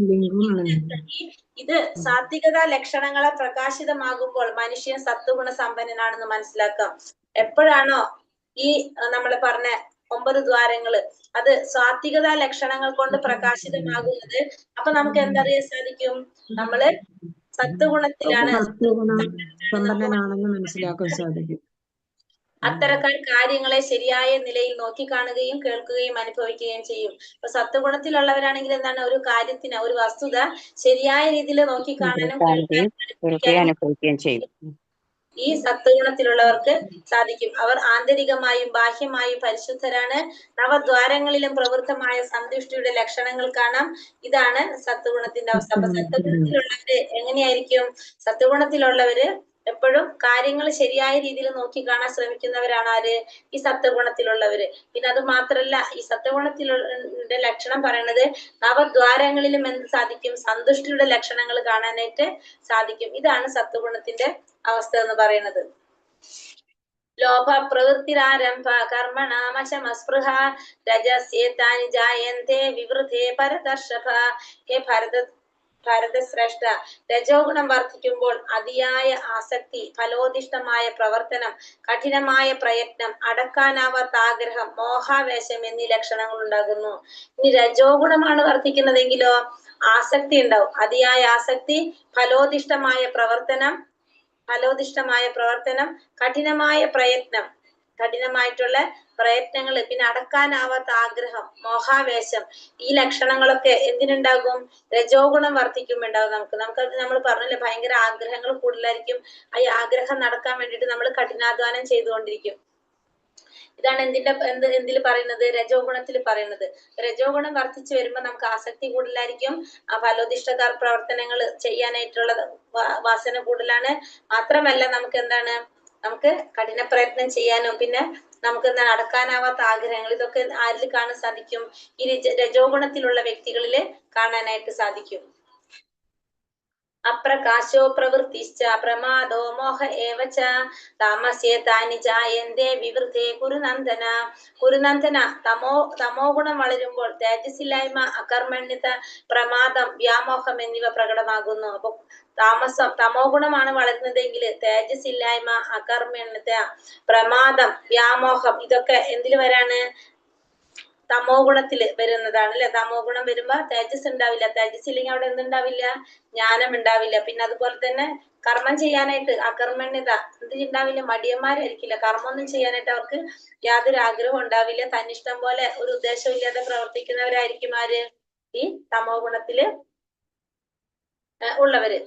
S1: ഇത് സാത്വികത ലക്ഷണങ്ങളെ പ്രകാശിതമാകുമ്പോൾ മനുഷ്യൻ സത്വഗുണ സമ്പന്നനാണെന്ന് മനസ്സിലാക്കാം. എപ്പോഴാണോ ഈ നമ്മൾ പറഞ്ഞ 9 ദ്വാരങ്ങള് അത് സാത്വികത ലക്ഷണങ്ങൾ കൊണ്ട് പ്രകാശിതമാകുന്നത്, അപ്പൊ നമുക്ക് എന്തറിയാൻ സാധിക്കും? നമ്മള് സത്വഗുണത്തിലാണ്
S3: സമ്പന്നനാണെന്ന് മനസ്സിലാക്കാൻ സാധിക്കും.
S1: അത്തരക്കാർ കാര്യങ്ങളെ ശരിയായ നിലയിൽ നോക്കിക്കാണുകയും കേൾക്കുകയും അനുഭവിക്കുകയും ചെയ്യും. ഇപ്പൊ സത്വഗുണത്തിലുള്ളവരാണെങ്കിൽ എന്താണ്? ഒരു കാര്യത്തിന്, ഒരു വസ്തുത ശരിയായ രീതിയിൽ നോക്കിക്കാണാനും
S2: അനുഭവിക്കുകയും ചെയ്യും.
S1: ഈ സത്വഗുണത്തിലുള്ളവർക്ക് സാധിക്കും. അവർ ആന്തരികമായും ബാഹ്യമായും പരിശുദ്ധരാണ്. നവദ്വാരങ്ങളിലും പ്രവൃത്തമായ സന്തുഷ്ടിയുടെ ലക്ഷണങ്ങൾ കാണാം. ഇതാണ് സത്വഗുണത്തിന്റെ അവസ്ഥ. അപ്പൊ സത്വഗുണത്തിലുള്ളവര് എങ്ങനെയായിരിക്കും? സത്വഗുണത്തിലുള്ളവര് എപ്പോഴും കാര്യങ്ങൾ ശരിയായ രീതിയിൽ നോക്കി കാണാൻ ശ്രമിക്കുന്നവരാണ് ആര്? ഈ സത്വഗുണത്തിലുള്ളവര്. പിന്നെ അത് മാത്രല്ല, ഈ സത്വഗുണത്തിലുള്ള ലക്ഷണം പറയുന്നത് നവദ്വാരങ്ങളിലും എന്ത് സാധിക്കും? സന്തുഷ്ടിയുടെ ലക്ഷണങ്ങൾ കാണാനായിട്ട് സാധിക്കും. ഇതാണ് സത്വഗുണത്തിന്റെ അവസ്ഥ എന്ന് പറയുന്നത്. ലോഭ പ്രവൃത്തിരാരംഭ കർമ്മണാമശമസ്പൃഹ രജസ്യേതാനി ജായന്തേ വിവൃതേ പരദർശഭ. ഹേ ഭാരതശ്രേഷ്ഠ, രജോ ഗുണം വർദ്ധിക്കുമ്പോൾ അതിയായ ആസക്തി, ഫലോദിഷ്ടമായ പ്രവർത്തനം, കഠിനമായ പ്രയത്നം, അടക്കാനാവാത്ത ആഗ്രഹം, മോഹാവേശം എന്നീ ലക്ഷണങ്ങൾ ഉണ്ടാകുന്നു. ഇനി രജോ ഗുണമാണ് വർദ്ധിക്കുന്നതെങ്കിലോ ആസക്തി ഉണ്ടാവും. അതിയായ ആസക്തി, ഫലോദിഷ്ടമായ പ്രവർത്തനം, കഠിനമായ പ്രയത്നം, കഠിനമായിട്ടുള്ള പ്രയത്നങ്ങൾ, പിന്നെ അടക്കാനാവാത്ത ആഗ്രഹം, മോഹാവേശം, ഈ ലക്ഷണങ്ങളൊക്കെ എന്തിനുണ്ടാകും? രജോ ഗുണം വർദ്ധിക്കുമ്പോണ്ടാകും. നമുക്കത് നമ്മൾ പറഞ്ഞല്ലേ, ഭയങ്കര ആഗ്രഹങ്ങൾ കൂടുതലായിരിക്കും. ഈ ആഗ്രഹം നടക്കാൻ വേണ്ടിയിട്ട് നമ്മൾ കഠിനാധ്വാനം ചെയ്തുകൊണ്ടിരിക്കും. ഇതാണ് എന്തിൽ പറയുന്നത്? രജോ ഗുണത്തിൽ പറയുന്നത്. രജോ ഗുണം വർദ്ധിച്ചു വരുമ്പോൾ നമുക്ക് ആസക്തി കൂടുതലായിരിക്കും. ഫലോദിഷ്ട പ്രവർത്തനങ്ങൾ ചെയ്യാനായിട്ടുള്ള വാസന കൂടുതലാണ്. മാത്രമല്ല നമുക്ക് എന്താണ്? നമുക്ക് കഠിന പ്രയത്നം ചെയ്യാനും പിന്നെ നമുക്ക് എന്താണ് അടക്കാനാവാത്ത ആഗ്രഹങ്ങൾ, ഇതൊക്കെ ആരിൽ കാണാൻ സാധിക്കും? ഈ രജോ ഗുണത്തിലുള്ള വ്യക്തികളിൽ കാണാനായിട്ട് സാധിക്കും. അപ്രകാശോ പ്രവൃത്തിശ്ച പ്രമാദോ മോഹ ഏവച താമസ്യേതാനി ജായന്തേ വിവൃതേ കുരുനന്ദന. കുരുനന്ദന, തമോ ഗുണം വളരുമ്പോൾ തേജസ്സില്ലായ്മ, അകർമ്മണ്യത, പ്രമാദം, വ്യാമോഹം എന്നിവ പ്രകടമാകുന്നു. അപ്പൊ തമോ ഗുണമാണ് വളരുന്നതെങ്കിൽ തേജസ്സില്ലായ്മ, അകർമ്മണ്യത, പ്രമാദം, വ്യാമോഹം ഇതൊക്കെ എന്തിൽ വരാണ്? തമോ ഗുണത്തിൽ വരുന്നതാണ് അല്ലെ. തമോ ഗുണം വരുമ്പോ തേജസ് ഉണ്ടാവില്ല. തേജസ് ഇല്ലെങ്കിൽ അവിടെ എന്തുണ്ടാവില്ല? ജ്ഞാനം ഉണ്ടാവില്ല. പിന്നെ അതുപോലെ തന്നെ കർമ്മം ചെയ്യാനായിട്ട് അകർമ്മണ്യത എന്തുണ്ടാവില്ല? മടിയന്മാരായിരിക്കില്ല. കർമ്മമൊന്നും ചെയ്യാനായിട്ട് അവർക്ക് യാതൊരു ആഗ്രഹവും ഉണ്ടാവില്ല. തന്നിഷ്ടം പോലെ ഒരു ഉദ്ദേശം ഇല്ലാതെ പ്രവർത്തിക്കുന്നവരായിരിക്കും ആര്? ഈ തമോ ഗുണത്തില് ഉള്ളവര്.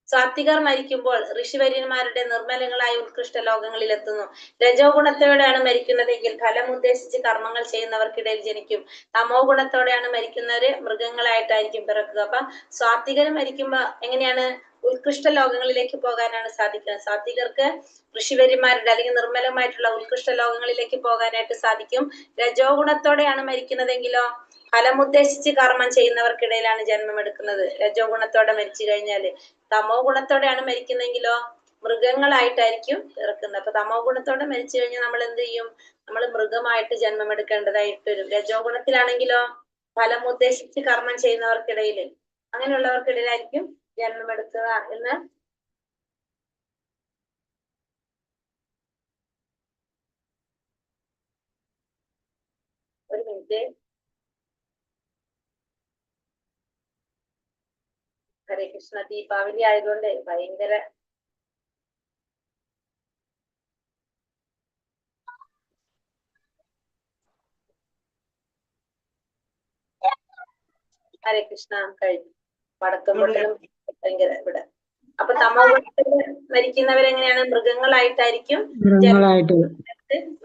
S1: സാത്വികർ മരിക്കുമ്പോൾ ഋഷിവര്യന്മാരുടെ നിർമ്മലങ്ങളായ ഉത്കൃഷ്ട ലോകങ്ങളിൽ എത്തുന്നു. രജോ ഗുണത്തോടെയാണ് മരിക്കുന്നതെങ്കിൽ ഫലം ഉദ്ദേശിച്ച് കർമ്മങ്ങൾ ചെയ്യുന്നവർക്കിടയിൽ ജനിക്കും. തമോ ഗുണത്തോടെയാണ് മരിക്കുന്നവര് മൃഗങ്ങളായിട്ടായിരിക്കും പിറക്കുക. അപ്പൊ സാത്വികർ മരിക്കുമ്പോ എങ്ങനെയാണ് ഉത്കൃഷ്ട ലോകങ്ങളിലേക്ക് പോകാനാണ് സാധിക്കുന്നത്. സാത്വികർക്ക് ഋഷിവര്യന്മാരുടെ അല്ലെങ്കിൽ നിർമ്മലമായിട്ടുള്ള ഉത്കൃഷ്ട ലോകങ്ങളിലേക്ക് പോകാനായിട്ട് സാധിക്കും. രജോ ഗുണത്തോടെയാണ് മരിക്കുന്നതെങ്കിലോ ഫലമുദ്ദേശിച്ച് കർമ്മം ചെയ്യുന്നവർക്കിടയിലാണ് ജന്മം എടുക്കുന്നത്. രജോ ഗുണത്തോടെ മരിച്ചു കഴിഞ്ഞാല്. തമോ ഗുണത്തോടെയാണ് മരിക്കുന്നെങ്കിലോ മൃഗങ്ങളായിട്ടായിരിക്കും പിറക്കുന്നത്. അപ്പൊ തമോ ഗുണത്തോടെ മരിച്ചു കഴിഞ്ഞാൽ നമ്മൾ എന്ത് ചെയ്യും? നമ്മൾ മൃഗമായിട്ട് ജന്മം എടുക്കേണ്ടതായിട്ട് വരും. രജോ ഗുണത്തിലാണെങ്കിലോ ഫലം ഉദ്ദേശിച്ച് കർമ്മം ചെയ്യുന്നവർക്കിടയിൽ അങ്ങനെയുള്ളവർക്കിടയിലായിരിക്കും ജന്മം എടുക്കുക എന്ന് ഒരു മിനിറ്റ്. ഹരേ കൃഷ്ണ. ദീപാവലി ആയതുകൊണ്ട് ഭയങ്കര ഹരേ കൃഷ്ണ കഴിഞ്ഞു. വടക്കം പൊട്ടലും ഭയങ്കര ഇവിടെ. അപ്പൊ തമോ ഗുണത്തിൽ മരിക്കുന്നവരെങ്ങനെയാണ്? മൃഗങ്ങളായിട്ടായിരിക്കും
S3: മൃഗങ്ങളായിട്ട്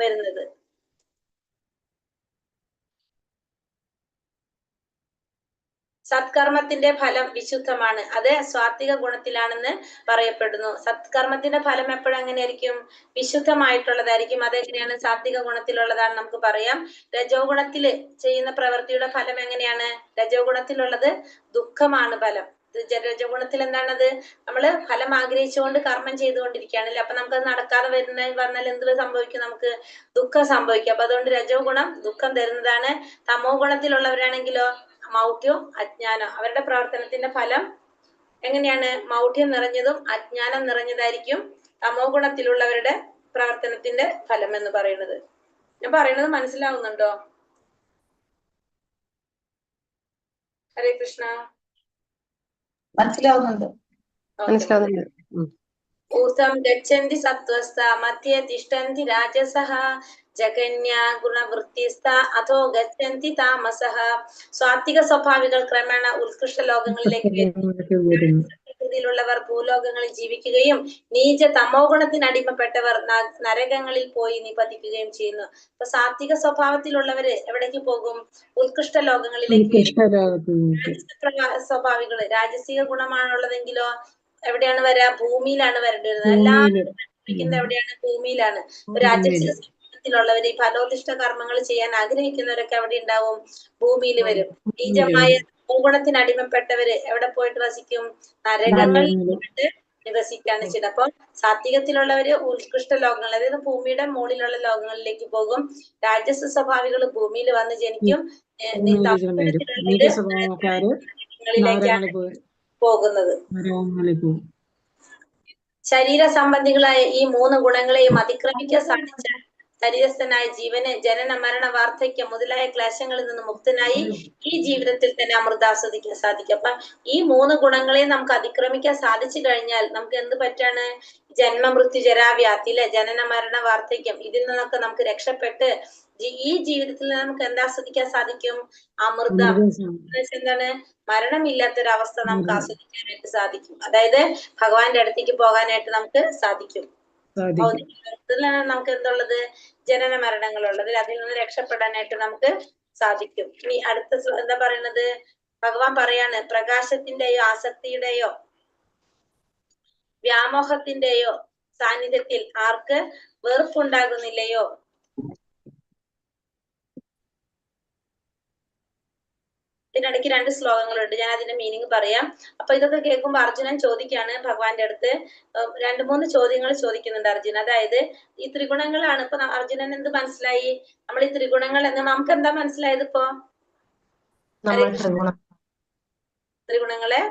S1: വരുന്നത്. സത്കർമ്മത്തിന്റെ ഫലം വിശുദ്ധമാണ്. അത് സ്വാത്വിക ഗുണത്തിലാണെന്ന് പറയപ്പെടുന്നു. സത്കർമ്മത്തിന്റെ ഫലം എപ്പോഴും എങ്ങനെയായിരിക്കും? വിശുദ്ധമായിട്ടുള്ളതായിരിക്കും. അതെങ്ങനെയാണ്? സാത്വിക ഗുണത്തിലുള്ളതാണ് നമുക്ക് പറയാം. രജോ ഗുണത്തില് ചെയ്യുന്ന പ്രവൃത്തിയുടെ ഫലം എങ്ങനെയാണ്? രജോ ഗുണത്തിലുള്ളത് ദുഃഖമാണ് ഫലം. രജോ ഗുണത്തിൽ എന്താണത്? നമ്മള് ഫലം ആഗ്രഹിച്ചുകൊണ്ട് കർമ്മം ചെയ്തുകൊണ്ടിരിക്കുകയാണല്ലേ. അപ്പൊ നമുക്കത് നടക്കാതെ വന്നാൽ എന്ത് സംഭവിക്കും? നമുക്ക് ദുഃഖം സംഭവിക്കും. അപ്പൊ അതുകൊണ്ട് രജോ ഗുണം ദുഃഖം തരുന്നതാണ്. തമോ ഗുണത്തിലുള്ളവരാണെങ്കിലോ മൗഢ്യവും അജ്ഞാനം. അവരുടെ പ്രവർത്തനത്തിന്റെ ഫലം എങ്ങനെയാണ്? മൗഢ്യം നിറഞ്ഞതും അജ്ഞാനം നിറഞ്ഞതായിരിക്കും തമോ ഗുണത്തിലുള്ളവരുടെ പ്രവർത്തനത്തിന്റെ ഫലം എന്ന് പറയുന്നത്. ഞാൻ പറയുന്നത് മനസ്സിലാവുന്നുണ്ടോ? ഹരേ കൃഷ്ണ.
S5: മനസ്സിലാവുന്നുണ്ട്.
S1: ഊർധം ഗച്ഛന്തി സത്വസ്ഥ മധ്യേ തിഷ്ഠന്തി രാജസഃ ജഗന്യ ഗുണവൃത്തിസ്ഥ അഥോ ഗച്ഛന്തി താമസഃ. സ്വാത്വിക സ്വഭാവികൾ ക്രമേണ ഉത്കൃഷ്ട ലോകങ്ങളിലേക്ക് ുള്ളവർ ഭൂലോകങ്ങളിൽ ജീവിക്കുകയും നീച തമോ ഗുണത്തിന് അടിമപ്പെട്ടവർ നരകങ്ങളിൽ പോയി നിപതിക്കുകയും ചെയ്യുന്നു. അപ്പൊ സാത്വിക സ്വഭാവത്തിലുള്ളവര് എവിടേക്ക് പോകും? ഉത്കൃഷ്ട ലോകങ്ങളിലേക്ക്. സ്വഭാവികള് രാജസിക ഗുണമാണുള്ളതെങ്കിലോ എവിടെയാണ് വരാ? ഭൂമിയിലാണ് വരേണ്ടത്. എല്ലാവരും എവിടെയാണ്? ഭൂമിയിലാണ്. രാജസികത്തിലുള്ളവര് ഈ ഫലോദിഷ്ട കർമ്മങ്ങൾ ചെയ്യാൻ ആഗ്രഹിക്കുന്നവരൊക്കെ എവിടെ ഉണ്ടാവും? ഭൂമിയിൽ വരും. നീചമായ ഗുണത്തിന് അടിമപ്പെട്ടവര് എവിടെ പോയിട്ട് വസിക്കും? നരകങ്ങളിൽ പോയിട്ട് നിവസിക്കാണ് ചെയ്യുന്നത്. അപ്പൊ സാത്വികത്തിലുള്ളവര് ഉത്കൃഷ്ട ലോകങ്ങൾ, അതായത് ഭൂമിയുടെ മുകളിലുള്ള ലോകങ്ങളിലേക്ക് പോകും. രാജസ സ്വഭാവികൾ ഭൂമിയിൽ വന്ന് ജനിക്കും. ങ്ങളിലേക്കാണ് പോകുന്നത്. ശരീര സംബന്ധികളായ ഈ 3 ഗുണങ്ങളെയും അതിക്രമിക്കാൻ സാധിച്ച ശരീരസ്ഥനായ ജീവന് ജനന മരണ വാർദ്ധക്യം മുതലായ ക്ലേശങ്ങളിൽ നിന്ന് മുക്തനായി ഈ ജീവിതത്തിൽ തന്നെ അമൃത ആസ്വദിക്കാൻ സാധിക്കും. അപ്പൊ ഈ 3 ഗുണങ്ങളെയും നമുക്ക് അതിക്രമിക്കാൻ സാധിച്ചു കഴിഞ്ഞാൽ നമുക്ക് എന്ത് പറ്റാണ്? ജന്മ മൃത്യു ജരാവ്യാധി, അല്ലെ, ജനന മരണ വാർദ്ധക്യം, ഇതിൽ നിന്നൊക്കെ നമുക്ക് രക്ഷപ്പെട്ട് ഈ ജീവിതത്തിൽ നമുക്ക് എന്താ ആസ്വദിക്കാൻ സാധിക്കും? അമൃതം. എന്താണ്? മരണമില്ലാത്തൊരവസ്ഥ നമുക്ക് ആസ്വദിക്കാനായിട്ട് സാധിക്കും. അതായത് ഭഗവാന്റെ അടുത്തേക്ക് പോകാനായിട്ട് നമുക്ക് സാധിക്കും. നമുക്ക് എന്തുള്ളത്? ജനന മരണങ്ങളുള്ളത്. അതിൽ നിന്ന് രക്ഷപ്പെടാനായിട്ട് നമുക്ക് സാധിക്കും. ഇനി അടുത്ത എന്താ പറയുന്നത്? ഭഗവാൻ പറയാണ്, പ്രകാശത്തിന്റെയോ ആസക്തിയുടെയോ വ്യാമോഹത്തിന്റെയോ സാന്നിധ്യത്തിൽ ആർക്ക് വെറുപ്പുണ്ടാകുന്നില്ലയോ? ഇതിനിടയ്ക്ക് 2 ശ്ലോകങ്ങളുണ്ട്. ഞാൻ അതിന്റെ മീനിങ് പറയാം. അപ്പൊ ഇതൊക്കെ കേൾക്കുമ്പോൾ അർജുനൻ ചോദിക്കാണ് ഭഗവാന്റെ അടുത്ത് 2-3 ചോദ്യങ്ങൾ ചോദിക്കുന്നുണ്ട് അർജുനൻ. അതായത് ഈ ത്രിഗുണങ്ങളാണ്. ഇപ്പൊ അർജുനൻ എന്ത് മനസ്സിലായി? നമ്മൾ ഈ ത്രിഗുണങ്ങൾ എന്ന് നമുക്ക് എന്താ മനസ്സിലായത്? ഇപ്പോ ത്രിഗുണങ്ങളെ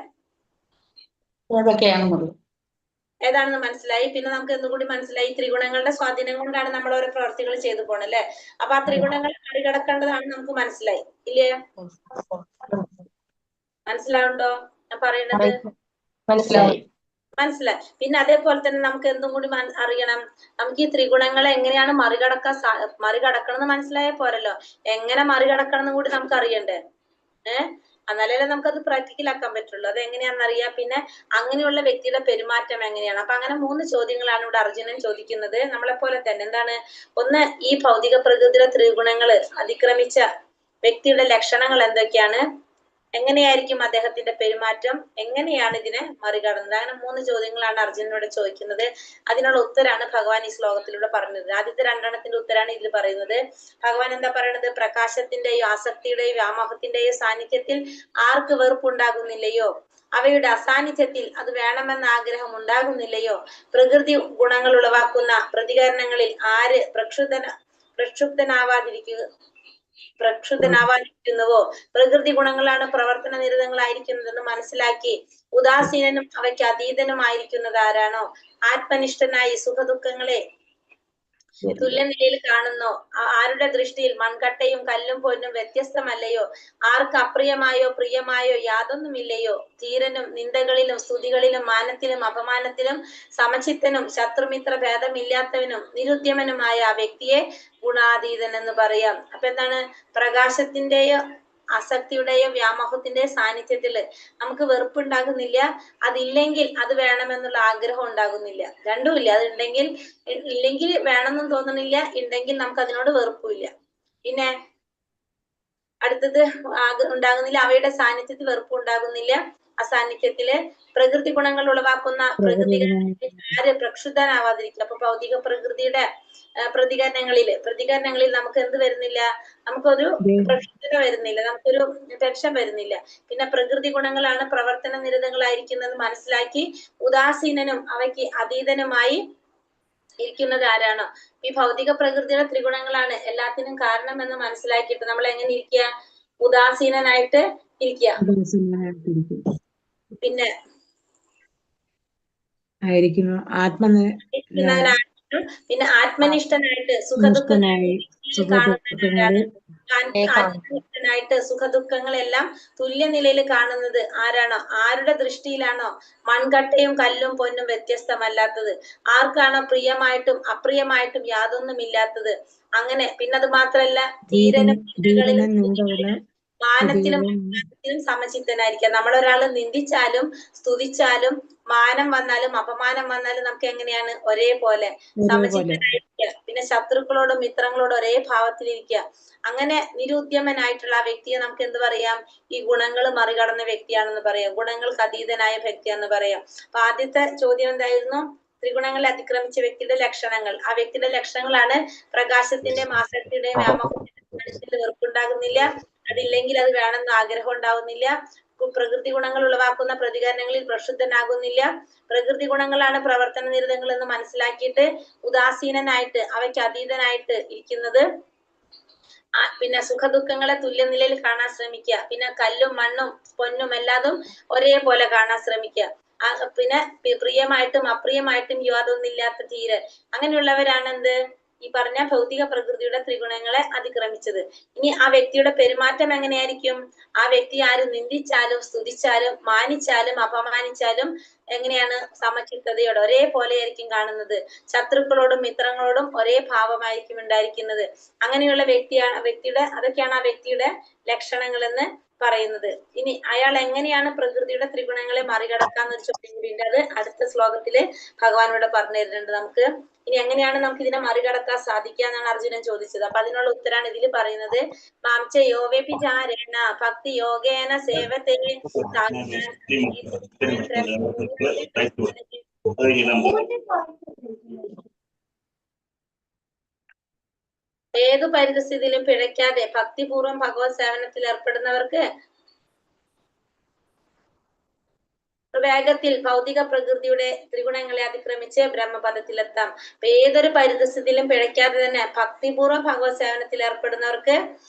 S1: ഏതാണെന്ന് മനസ്സിലായി. പിന്നെ നമുക്ക് എന്തുകൂടി മനസ്സിലായി? ത്രിഗുണങ്ങളുടെ സ്വാധീനം കൊണ്ടാണ് നമ്മൾ ഓരോ പ്രവർത്തികൾ ചെയ്തു പോണല്ലേ. അപ്പൊ ആ ത്രിഗുണങ്ങളെ മറികടക്കേണ്ടതാണ് നമുക്ക് മനസ്സിലായി, ഇല്ലേ? മനസ്സിലാവുണ്ടോ ഞാൻ പറയുന്നത്?
S5: മനസ്സിലായി.
S1: പിന്നെ അതേപോലെ തന്നെ നമുക്ക് എന്തും കൂടി അറിയണം. നമുക്ക് ഈ ത്രിഗുണങ്ങളെ എങ്ങനെയാണ് മറികടക്കണം എന്ന് മനസ്സിലായ പോരല്ലോ, എങ്ങനെ മറികടക്കണം എന്ന് കൂടി നമുക്ക് അറിയണ്ടേ. എന്നാലേ നമുക്കത് പ്രാക്ടിക്കൽ ആക്കാൻ പറ്റുള്ളൂ. അത് എങ്ങനെയാണെന്നറിയാം. പിന്നെ അങ്ങനെയുള്ള വ്യക്തിയുടെ പെരുമാറ്റം എങ്ങനെയാണ്. അപ്പൊ അങ്ങനെ 3 ചോദ്യങ്ങളാണ് ഇവിടെ അർജുനൻ ചോദിക്കുന്നത്. നമ്മളെ പോലെ തന്നെ എന്താണ്, ഒന്ന് ഈ ഭൗതിക പ്രകൃതിയുടെ ത്രിഗുണങ്ങള് അതിക്രമിച്ച വ്യക്തിയുടെ ലക്ഷണങ്ങൾ എന്തൊക്കെയാണ്, എങ്ങനെയായിരിക്കും അദ്ദേഹത്തിന്റെ പെരുമാറ്റം, എങ്ങനെയാണ് ഇതിനെ മറികടന്നത്, അങ്ങനെ 3 ചോദ്യങ്ങളാണ് അർജുനനോട് ചോദിക്കുന്നത്. അതിനുള്ള ഉത്തരാണ് ഭഗവാൻ ഈ ശ്ലോകത്തിലൂടെ പറഞ്ഞത്. ആദ്യത്തെ 2 ഉത്തരാണ് ഇതിൽ പറയുന്നത്. ഭഗവാൻ എന്താ പറയുന്നത്, പ്രകാശത്തിന്റെയോ ആസക്തിയുടെയോ വ്യാമോഹത്തിന്റെയോ സാന്നിധ്യത്തിൽ ആർക്ക് വെറുപ്പുണ്ടാകുന്നില്ലയോ, അവയുടെ അസാന്നിധ്യത്തിൽ അത് വേണമെന്ന ആഗ്രഹം ഉണ്ടാകുന്നില്ലയോ, പ്രകൃതി ഗുണങ്ങൾ ഉളവാക്കുന്ന പ്രതികരണങ്ങളിൽ ആര് പ്രക്ഷുബ്ധനാവാതിരിക്കുന്നുവോ, പ്രകൃതി ഗുണങ്ങളാണ് പ്രവർത്തന നിരതങ്ങളായിരിക്കുന്നതെന്ന് മനസ്സിലാക്കി ഉദാസീനനും അവയ്ക്ക് അതീതനുമായിരിക്കുന്നത് ആരാണോ, ആത്മനിഷ്ഠനായി സുഖദുഃഖങ്ങളെ തുല്യനിലയിൽ കാണുന്നോ, ആരുടെ ദൃഷ്ടിയിൽ മൺകട്ടയും കല്ലും പൊന്നും വ്യത്യസ്തമല്ലയോ, ആർക്ക് അപ്രിയമായോ പ്രിയമായോ യാതൊന്നുമില്ലയോ, ധീരനും നിന്ദകളിലും സ്തുതികളിലും മാനത്തിലും അപമാനത്തിലും സമചിത്തനും ശത്രുമിത്ര ഭേദമില്ലാത്തവനും നിരുദ്യമനുമായ ആ വ്യക്തിയെ ഗുണാതീതൻ എന്ന് പറയാം. അപ്പൊ എന്താണ്, പ്രകാശത്തിന്റെയോ ആസക്തിയുടെയോ വ്യാമോഹത്തിന്റെയോ സാന്നിധ്യത്തില് നമുക്ക് വെറുപ്പുണ്ടാകുന്നില്ല, അതില്ലെങ്കിൽ അത് വേണമെന്നുള്ള ആഗ്രഹം ഉണ്ടാകുന്നില്ല, രണ്ടുമില്ല. അത് ഇല്ലെങ്കിൽ വേണമെന്നും തോന്നണില്ല, ഉണ്ടെങ്കിൽ നമുക്ക് അതിനോട് വെറുപ്പില്ല. പിന്നെ അടുത്തത് ഉണ്ടാകുന്നില്ല, അവയുടെ സാന്നിധ്യത്തിൽ വെറുപ്പ് ഉണ്ടാകുന്നില്ല, അസാന്നിധ്യത്തില് പ്രകൃതി ഗുണങ്ങൾ ഉളവാക്കുന്ന പ്രകൃതി ആര് പ്രക്ഷുബ്ധനാവാതിരിക്കുക. അപ്പൊ ഭൗതിക പ്രകൃതിയുടെ പ്രതികരണങ്ങളിൽ നമുക്ക് എന്ത് വരുന്നില്ല, നമുക്കൊരു പ്രക്ഷുബ്ധത വരുന്നില്ല, നമുക്കൊരു ടെൻഷൻ വരുന്നില്ല. പിന്നെ പ്രകൃതി ഗുണങ്ങളാണ് പ്രവർത്തന നിരതങ്ങളായിരിക്കുന്നത് മനസ്സിലാക്കി ഉദാസീനനും അവയ്ക്ക് അതീതനുമായി ഇരിക്കുന്നത് ആരാണോ, ഈ ഭൗതിക പ്രകൃതിയുടെ ത്രിഗുണങ്ങളാണ് എല്ലാത്തിനും കാരണം എന്ന് മനസ്സിലാക്കിയിട്ട് നമ്മൾ എങ്ങനെ ഇരിക്കുക, ഉദാസീനനായിട്ട് ഇരിക്കുക. പിന്നെ
S3: ആയിരിക്കുന്നു
S1: പിന്നെ ആത്മനിഷ്ഠനായിട്ട് സുഖദുഃഖനായിട്ട് സുഖദുഃഖങ്ങളെല്ലാം തുല്യ നിലയിൽ കാണുന്നത് ആരാണോ, ആരുടെ ദൃഷ്ടിയിലാണോ മൺകട്ടയും കല്ലും പൊന്നും വ്യത്യസ്തമല്ലാത്തത്, ആർക്കാണോ പ്രിയമായിട്ടും അപ്രിയമായിട്ടും യാതൊന്നുമില്ലാത്തത്, അങ്ങനെ. പിന്നെ അത് മാത്രല്ല ധീരനും മാനത്തിലും സമചിത്തനായിരിക്കുക. നമ്മളൊരാള് നിന്ദിച്ചാലും സ്തുതിച്ചാലും മാനം വന്നാലും അപമാനം വന്നാലും നമുക്ക് എങ്ങനെയാണ്, ഒരേപോലെ സമചിത്തനായിരിക്കുക. പിന്നെ ശത്രുക്കളോടും മിത്രങ്ങളോടും ഒരേ ഭാവത്തിലിരിക്കുക. അങ്ങനെ നിരുദ്യമനായിട്ടുള്ള ആ വ്യക്തിയെ നമുക്ക് എന്ത് പറയാം, ഈ ഗുണങ്ങൾ മറികടന്ന വ്യക്തിയാണെന്ന് പറയാം, ഗുണങ്ങൾക്ക് അതീതനായ വ്യക്തിയാണെന്ന് പറയാം. അപ്പൊ ആദ്യത്തെ ചോദ്യം എന്തായിരുന്നു, ത്രിഗുണങ്ങളെ അതിക്രമിച്ച വ്യക്തിയുടെ ലക്ഷണങ്ങൾ. ആ വ്യക്തിയുടെ ലക്ഷണങ്ങളാണ് പ്രകാശത്തിന്റെയും ആസക്തിയുടെയും വ്യാമോഹത്തിന്റെയും വെറുപ്പുണ്ടാകുന്നില്ല, അതില്ലെങ്കിൽ അത് വേണമെന്ന് ആഗ്രഹം ഉണ്ടാവുന്നില്ല, പ്രകൃതി ഗുണങ്ങൾ ഉളവാക്കുന്ന പ്രതികരണങ്ങളിൽ പ്രക്ഷുബ്ധനാകുന്നില്ല, പ്രകൃതി ഗുണങ്ങളാണ് പ്രവർത്തന നിരതങ്ങൾ എന്ന് മനസ്സിലാക്കിയിട്ട് ഉദാസീനനായിട്ട് അവയ്ക്ക് അതീതനായിട്ട് ഇരിക്കുന്നത്, പിന്നെ സുഖദുഃഖങ്ങളെ തുല്യ നിലയിൽ കാണാൻ ശ്രമിക്കുക, പിന്നെ കല്ലും മണ്ണും പൊന്നും എല്ലാതും ഒരേപോലെ കാണാൻ ശ്രമിക്കുക, പിന്നെ പ്രിയമായിട്ടും അപ്രിയമായിട്ടും യാതൊന്നില്ലാത്ത ധീരൻ. അങ്ങനെയുള്ളവരാണ് എന്ത്, ഈ പറഞ്ഞ ഭൗതിക പ്രകൃതിയുടെ ത്രിഗുണങ്ങളെ അതിക്രമിച്ചത്. ഇനി ആ വ്യക്തിയുടെ പെരുമാറ്റം എങ്ങനെയായിരിക്കും, ആ വ്യക്തി ആരും നിന്ദിച്ചാലും സ്തുതിച്ചാലും മാനിച്ചാലും അപമാനിച്ചാലും എങ്ങനെയാണ്, സമചിത്തതയോടെ ഒരേപോലെ ആയിരിക്കും കാണുന്നത്, ശത്രുക്കളോടും മിത്രങ്ങളോടും ഒരേ ഭാവമായിരിക്കും ഉണ്ടായിരിക്കുന്നത്. അങ്ങനെയുള്ള അതൊക്കെയാണ് ആ വ്യക്തിയുടെ ലക്ഷണങ്ങൾ എന്ന് പറയുന്നത്. ഇനി അയാൾ എങ്ങനെയാണ് പ്രകൃതിയുടെ ത്രിഗുണങ്ങളെ മറികടക്കാന്നൊരു ചോദ്യം കൂടി ഉണ്ട്. അത് അടുത്ത ശ്ലോകത്തില് ഭഗവാനോട് പറഞ്ഞു തരുന്നുണ്ട് നമുക്ക്. ഇനി എങ്ങനെയാണ് നമുക്ക് ഇതിനെ മറികടക്കാൻ സാധിക്കുക എന്നാണ് അർജുനൻ ചോദിച്ചത്. അപ്പൊ അതിനുള്ള ഉത്തരാണ് ഇതിൽ പറയുന്നത്. മാംച യോവേപിചാരേണ ഭക്തി യോഗേന സേവത്തെ ഏതു പരിസ്ഥിതിയിലും പിഴയ്ക്കാതെ ഭക്തിപൂർവ്വം ഭഗവത് സേവനത്തിൽ ഏർപ്പെടുന്നവർക്ക് വേഗത്തിൽ ഭൗതിക പ്രകൃതിയുടെ ത്രിഗുണങ്ങളെ അതിക്രമിച്ച് ബ്രഹ്മപദത്തിലെത്താം. അപ്പൊ ഏതൊരു പരിസ്ഥിതിയിലും പിഴയ്ക്കാതെ തന്നെ ഭക്തിപൂർവ്വം ഭഗവത് സേവനത്തിൽ ഏർപ്പെടുന്നവർക്ക്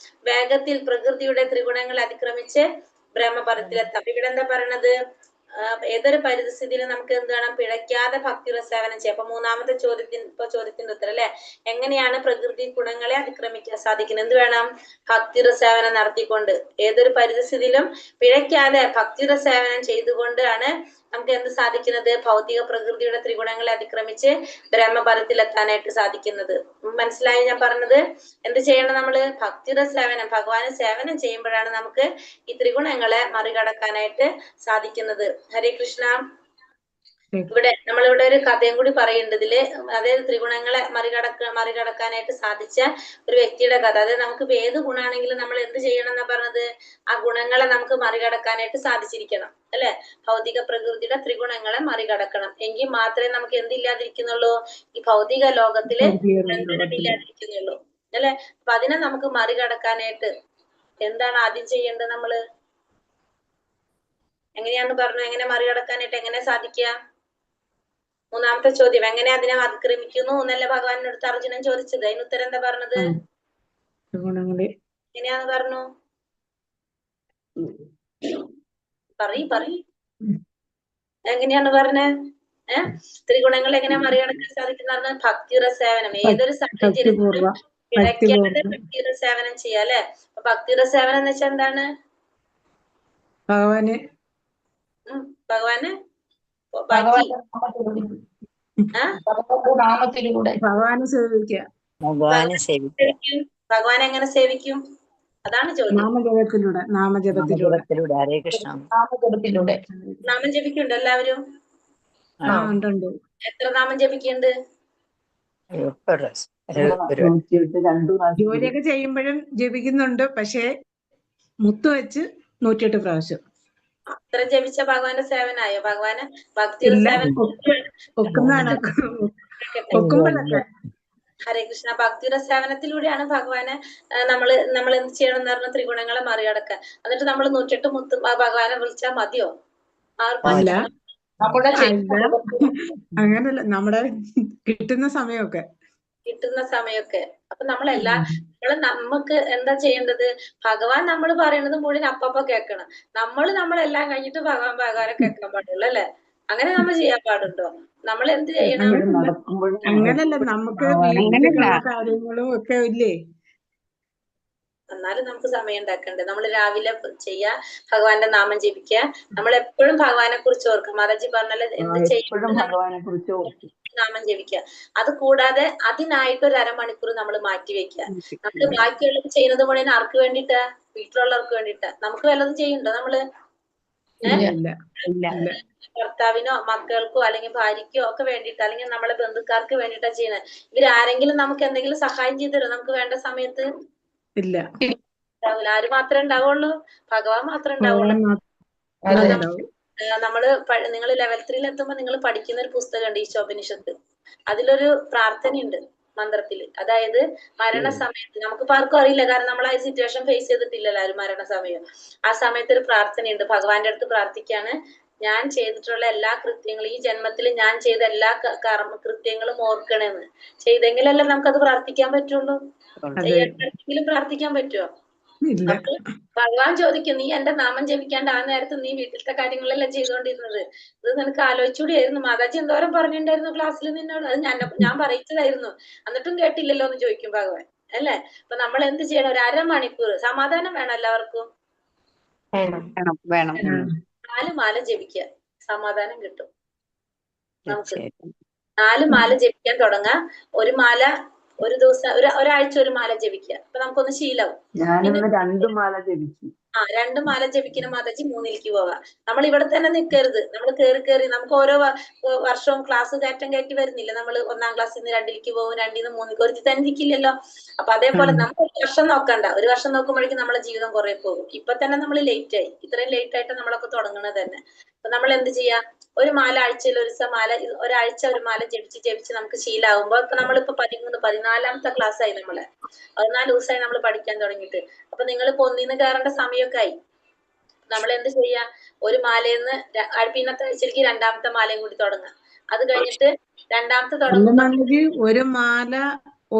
S1: വേഗത്തിൽ പ്രകൃതിയുടെ ത്രിഗുണങ്ങളെ അതിക്രമിച്ച് ബ്രഹ്മപദത്തിലെത്താം. അപ്പൊ ഇവിടെ എന്താ പറയണത്, ഏതൊരു പരിസ്ഥിതിയിലും നമുക്ക് എന്ത് വേണം, പിഴയ്ക്കാതെ ഭക്തിയുടെ സേവനം ചെയ്യാം. അപ്പൊ മൂന്നാമത്തെ ചോദ്യത്തിന്റെ ഉത്തരം അല്ലെ, എങ്ങനെയാണ് പ്രകൃതി ഗുണങ്ങളെ അതിക്രമിക്കാൻ സാധിക്കുന്നത്, എന്ത് വേണം, ഭക്തിയുടെ സേവനം നടത്തിക്കൊണ്ട്. ഏതൊരു പരിസ്ഥിതിയിലും പിഴയ്ക്കാതെ ഭക്തിയുടെ സേവനം ചെയ്തുകൊണ്ടാണ് നമുക്ക് എന്ത് സാധിക്കുന്നത്? ഭൗതിക പ്രകൃതിയുടെ ത്രിഗുണങ്ങളെ അതിക്രമിച്ച് ബ്രഹ്മപദത്തിലെത്താനായിട്ട് സാധിക്കുന്നത്. മനസ്സിലായോ ഞാൻ പറഞ്ഞത്? എന്ത് ചെയ്യണം നമ്മള്? ഭക്തിയുടെ സേവനം, ഭഗവാന് സേവനം ചെയ്യുമ്പോഴാണ് നമുക്ക് ഈ ത്രിഗുണങ്ങളെ മറികടക്കാനായിട്ട് സാധിക്കുന്നത്. ഹരേ കൃഷ്ണ. നമ്മളിവിടെ ഒരു കഥയും കൂടി പറയുന്നുണ്ട് ഇതില്. അതായത് ത്രിഗുണങ്ങളെ മറികടക്കാനായിട്ട് സാധിച്ച ഒരു വ്യക്തിയുടെ കഥ. അതായത് നമുക്ക് ഏത് ഗുണാണെങ്കിലും നമ്മൾ എന്ത് ചെയ്യണം എന്നാ പറഞ്ഞത്? ആ ഗുണങ്ങളെ നമുക്ക് മറികടക്കാനായിട്ട് സാധിച്ചിരിക്കണം, അല്ലെ? ഭൗതിക പ്രകൃതിയുടെ ത്രിഗുണങ്ങളെ മറികടക്കണം. എങ്കിൽ മാത്രമേ നമുക്ക് എന്തില്ലാതിരിക്കുന്നുള്ളൂ? ഈ ഭൗതിക ലോകത്തില് ബന്ധനമില്ലാതിരിക്കുന്നുള്ളൂ, അല്ലെ? അപ്പൊ അതിനെ നമുക്ക് മറികടക്കാനായിട്ട് എന്താണ് ആദ്യം ചെയ്യേണ്ടത്? നമ്മള് എങ്ങനെയാന്ന് പറഞ്ഞു? എങ്ങനെ മറികടക്കാനായിട്ട് എങ്ങനെ സാധിക്കുക? മൂന്നാമത്തെ ചോദ്യം, എങ്ങനെ അതിനെ അതിക്രമിക്കുന്നു എന്നല്ല ഭഗവാനോട് അർജുനൻ ചോദിച്ചത്. അതിന് ഉത്തരം എന്താ പറഞ്ഞത്? എങ്ങനെയാന്ന് പറഞ്ഞു? പറയ് എങ്ങനെയാണ് പറഞ്ഞത്? ത്രിഗുണങ്ങൾ എങ്ങനെ മറികടക്കാൻ സാധിക്കുന്ന? ഭക്തിയുടെ സേവനം. ഏതൊരു സാഹചര്യത്തിലും ഇടയ്ക്കാതെ ഭക്തിയുടെ സേവനം ചെയ്യാം, അല്ലെ? അപ്പൊ ഭക്തിയുടെ സേവനം എന്ന് വെച്ചാൽ എന്താണ്? ഭഗവാന് ഭഗവാൻ എങ്ങനെ സേവിക്കും? അതാണ് ചോദ്യം.
S2: നാമജപത്തിലൂടെ. ഹരേ കൃഷ്ണ.
S1: നാമം ജപിക്കുന്നുണ്ട് എല്ലാവരും? എത്ര നാമം ജപിക്കുന്നുണ്ട്?
S3: ജോലിയൊക്കെ ചെയ്യുമ്പോഴും ജപിക്കുന്നുണ്ട്, പക്ഷെ മുത്ത് വെച്ച് 108 പ്രാവശ്യം.
S1: അത്ര ജപിച്ച ഭഗവാന്റെ സേവനായോ? ഭഗവാന് ഭക്തിയുടെ സേവനം. ഹരേ കൃഷ്ണ. ഭക്തിയുടെ സേവനത്തിലൂടെയാണ് ഭഗവാനെ നമ്മൾ എന്ത് ചെയ്യണം എന്ന് പറഞ്ഞ ത്രിഗുണങ്ങളെ മറികടക്കാൻ. എന്നിട്ട് നമ്മൾ 108 മുത്ത് ഭഗവാനെ വിളിച്ചാൽ മതിയോ?
S3: അങ്ങനല്ല, നമ്മുടെ കിട്ടുന്ന സമയമൊക്കെ.
S1: അപ്പൊ നമുക്ക് എന്താ ചെയ്യേണ്ടത്? ഭഗവാൻ നമ്മൾ പറയുന്നത് മുഴുവൻ അപ്പപ്പ കേൾക്കണം. നമ്മളെല്ലാം കഴിഞ്ഞിട്ട് ഭഗവാനെ കേൾക്കാൻ പാടുള്ളൂ, അല്ലെ? അങ്ങനെ നമ്മൾ ചെയ്യാൻ പാടുണ്ടോ? നമ്മൾ എന്ത് ചെയ്യണം?
S3: അങ്ങനല്ല, നമുക്ക് കാര്യങ്ങളും ഒക്കെ ഇല്ലേ?
S1: എന്നാലും നമുക്ക് സമയം ഉണ്ടാക്കണ്ടേ? നമ്മൾ രാവിലെ ചെയ്യാ, ഭഗവാന്റെ നാമം ജപിക്കുക. നമ്മൾ എപ്പോഴും ഭഗവാനെ കുറിച്ച് ഓർക്കുക. മാതാജി പറഞ്ഞാല് എന്ത് ചെയ്യണം? നാമം ജപിക്കുക. അത് കൂടാതെ അതിനായിട്ട് ഒരു അരമണിക്കൂർ നമ്മൾ മാറ്റിവെക്കുക. നമുക്ക് ബാക്കിയുള്ളത് ചെയ്യുന്നത് മുഴുവൻ ആർക്ക് വേണ്ടിയിട്ടാ? വീട്ടിലുള്ളവർക്ക് വേണ്ടിയിട്ടാ. നമുക്ക് വല്ലതും ചെയ്യണ്ടോ നമ്മള്? ഭർത്താവിനോ മക്കൾക്കോ അല്ലെങ്കിൽ ഭാര്യയ്ക്കോ ഒക്കെ വേണ്ടിയിട്ട്, അല്ലെങ്കിൽ നമ്മളെ ബന്ധുക്കാർക്ക് വേണ്ടിയിട്ടാ ചെയ്യണത്. ഇവരാരെങ്കിലും നമുക്ക് എന്തെങ്കിലും സഹായം ചെയ്തു തരും നമുക്ക് വേണ്ട സമയത്ത്?
S3: ഇല്ല.
S1: ആര് മാത്രമേ ഉണ്ടാവുള്ളൂ? ഭഗവാൻ മാത്രമേ ഉണ്ടാവുള്ളൂ. നിങ്ങൾ ലെവൽ 3 എത്തുമ്പോ നിങ്ങൾ പഠിക്കുന്ന ഒരു പുസ്തകമുണ്ട്, ഈശോപനിഷത്ത്. അതിലൊരു പ്രാർത്ഥനയുണ്ട് മന്ത്രത്തില്. അതായത് മരണസമയത്ത്, നമുക്ക് ആർക്കും അറിയില്ല, കാരണം നമ്മൾ ആ സിറ്റുവേഷൻ ഫേസ് ചെയ്തിട്ടില്ലല്ലോ ആരും മരണസമയം. ആ സമയത്ത് ഒരു പ്രാർത്ഥനയുണ്ട്. ഭഗവാന്റെ അടുത്ത് പ്രാർത്ഥിക്കാണ്, ഞാൻ ചെയ്തിട്ടുള്ള എല്ലാ കൃത്യങ്ങളും, ഈ ജന്മത്തിൽ ഞാൻ ചെയ്ത എല്ലാ കൃത്യങ്ങളും ഓർക്കണെന്ന്. ചെയ്തെങ്കിലല്ലേ നമുക്കത് പ്രാർത്ഥിക്കാൻ പറ്റുള്ളൂ. ചെയ്യാൻ പ്രാർത്ഥിക്കാൻ പറ്റുമോ? അപ്പൊ ഭഗവാൻ ചോദിക്കും, നീ എന്റെ നാമം ജപിക്കാണ്ട് ആ നേരത്ത് നീ വീട്ടിലത്തെ കാര്യങ്ങളെല്ലാം ചെയ്തുകൊണ്ടിരുന്നത്. ഇത് നിനക്ക് ആലോചിച്ചുകൂടിയായിരുന്നു? മാതാജി എന്തോരം പറഞ്ഞിട്ടുണ്ടായിരുന്നു ക്ലാസ്സിൽ നിന്നോട്? അത് ഞാൻ പറയിച്ചതായിരുന്നു, എന്നിട്ടും കേട്ടില്ലല്ലോ എന്ന് ചോദിക്കും ഭഗവാൻ, അല്ലെ? അപ്പൊ നമ്മൾ എന്ത് ചെയ്യണം? ഒരു അരമണിക്കൂർ സമാധാനം വേണം എല്ലാവർക്കും. 4 മാല ജപിക്കുക, സമാധാനം കിട്ടും നമുക്ക്. 4 മാല ജപിക്കാൻ തുടങ്ങാം. ഒരു മാല ഒരു ദിവസം, ഒരാഴ്ച ഒരു മാല ജപിക്കുക. അപ്പൊ നമുക്കൊന്ന് ശീലവും.
S4: 2 മാല ജപിച്ചു.
S1: 2 മാല ജപിക്കുന്ന മാതാജി 3ലേക്ക് പോവാം. നമ്മൾ ഇവിടെ തന്നെ നിൽക്കരുത്. നമ്മൾ കയറി നമുക്ക് ഓരോ വർഷവും ക്ലാസ് കയറ്റി വരുന്നില്ല. നമ്മൾ 1ാം ക്ലാസ്സിൽ നിന്ന് 2ലേക്ക് പോകും, 2ൽ നിന്ന് 3ലേക്ക്. ഒരു തന്നെ നിൽക്കില്ലല്ലോ. അപ്പൊ അതേപോലെ നമുക്ക് ഒരു വർഷം നോക്കണ്ട. ഒരു വർഷം നോക്കുമ്പോഴേക്കും നമ്മളെ ജീവിതം കുറെ പോകും. ഇപ്പൊ തന്നെ നമ്മൾ ലേറ്റ് ആയി. ഇത്രയും ലേറ്റ് ആയിട്ട് നമ്മളൊക്കെ തുടങ്ങുന്നത് തന്നെ. അപ്പൊ നമ്മൾ എന്ത് ചെയ്യാം? ഒരു മാല ആഴ്ചയിൽ ഒരു ദിവസം ഒരാഴ്ച ഒരു മാല ജപിച്ച് നമുക്ക് ശീലാവുമ്പോ, ഇപ്പൊ നമ്മളിപ്പോ 14ാമത്തെ ക്ലാസ് ആയി. 14 ദിവസമായി നമ്മൾ പഠിക്കാൻ തുടങ്ങിയിട്ട്. അപ്പൊ നിങ്ങൾ ഇപ്പൊ 1ന് കയറേണ്ട സമയമൊക്കെ ആയി. നമ്മൾ എന്ത് ചെയ്യാ? ഒരു മാലയിന്ന് പിന്നത്തെ ശരിക്കും 2ാമത്തെ മാലയും കൂടി തുടങ്ങാം. അത് കഴിഞ്ഞിട്ട് 2ാമത്തെ തുടങ്ങുമ്പോ
S3: ഒരു മാല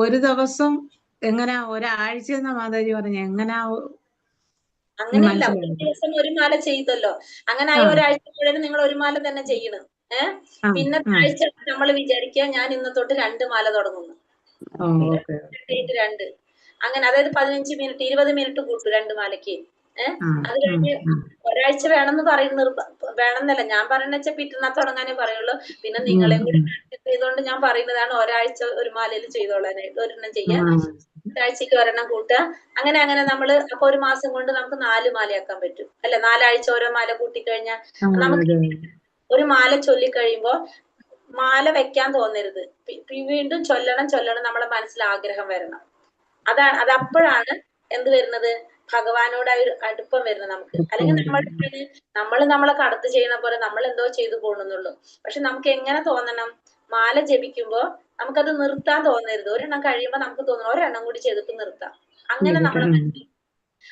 S3: ഒരു ദിവസം എങ്ങനാ? ഒരാഴ്ച എന്നാ മാതാജി പറഞ്ഞ? എങ്ങനാ?
S1: അങ്ങനെയല്ല, ഒരു ദിവസം ഒരു മാല ചെയ്തല്ലോ. അങ്ങനെ ആയി ഒരാഴ്ച മുഴുവൻ നിങ്ങൾ ഒരു മാല തന്നെ ചെയ്യണം. പിന്നത്തെ ആഴ്ച നമ്മൾ വിചാരിക്കുക, ഞാൻ ഇന്ന് തൊട്ട് 2 മാല തുടങ്ങുന്നു. 2 അങ്ങനെ, അതായത് 15 മിനിറ്റ് 20 മിനിറ്റ് കൂട്ടും 2 മാലയ്ക്ക്. അത് കഴിഞ്ഞ് ഒരാഴ്ച വേണമെന്ന് പറയുന്ന വേണമെന്നല്ല ഞാൻ പറയുന്ന വെച്ചാൽ പിറ്റന്നാ തുടങ്ങാനേ പറയുള്ളൂ. പിന്നെ നിങ്ങളെ കൂടി ചെയ്തോണ്ട് ഞാൻ പറയുന്നതാണ് ഒരാഴ്ച ഒരു മാലയിൽ ചെയ്തോളാനായിട്ട്. ഒരെണ്ണം ചെയ്യാം, ഒരാഴ്ചക്ക് ഒരെണ്ണം കൂട്ടുക. അങ്ങനെ അങ്ങനെ നമ്മള് അപ്പൊ ഒരു മാസം കൊണ്ട് നമുക്ക് 4 മാലയാക്കാൻ പറ്റും അല്ലെ. 4 ആഴ്ച ഓരോ മാല കൂട്ടിക്കഴിഞ്ഞാൽ നമുക്ക് ഒരു മാല ചൊല്ലിക്കഴിയുമ്പോ മാല വെക്കാൻ തോന്നരുത്. വീണ്ടും ചൊല്ലണം നമ്മളെ മനസ്സിൽ ആഗ്രഹം വരണം. അതപ്പോഴാണ് എന്ത് വരുന്നത്, ഭഗവാനോട് ആ ഒരു അടുപ്പം വരുന്നത് നമുക്ക്. അല്ലെങ്കിൽ നമ്മളെ കടത്ത് ചെയ്യണ പോലെ നമ്മൾ എന്തോ ചെയ്തു പോകണമെന്നുള്ളൂ. പക്ഷെ നമുക്ക് എങ്ങനെ തോന്നണം, മാല ജപിക്കുമ്പോ നമുക്കത് നിർത്താൻ തോന്നരുത്. ഒരെണ്ണം കഴിയുമ്പോ നമുക്ക് തോന്നണം ഒരെണ്ണം കൂടി ചെയ്തിട്ട് നിർത്താം. അങ്ങനെ നമ്മളെ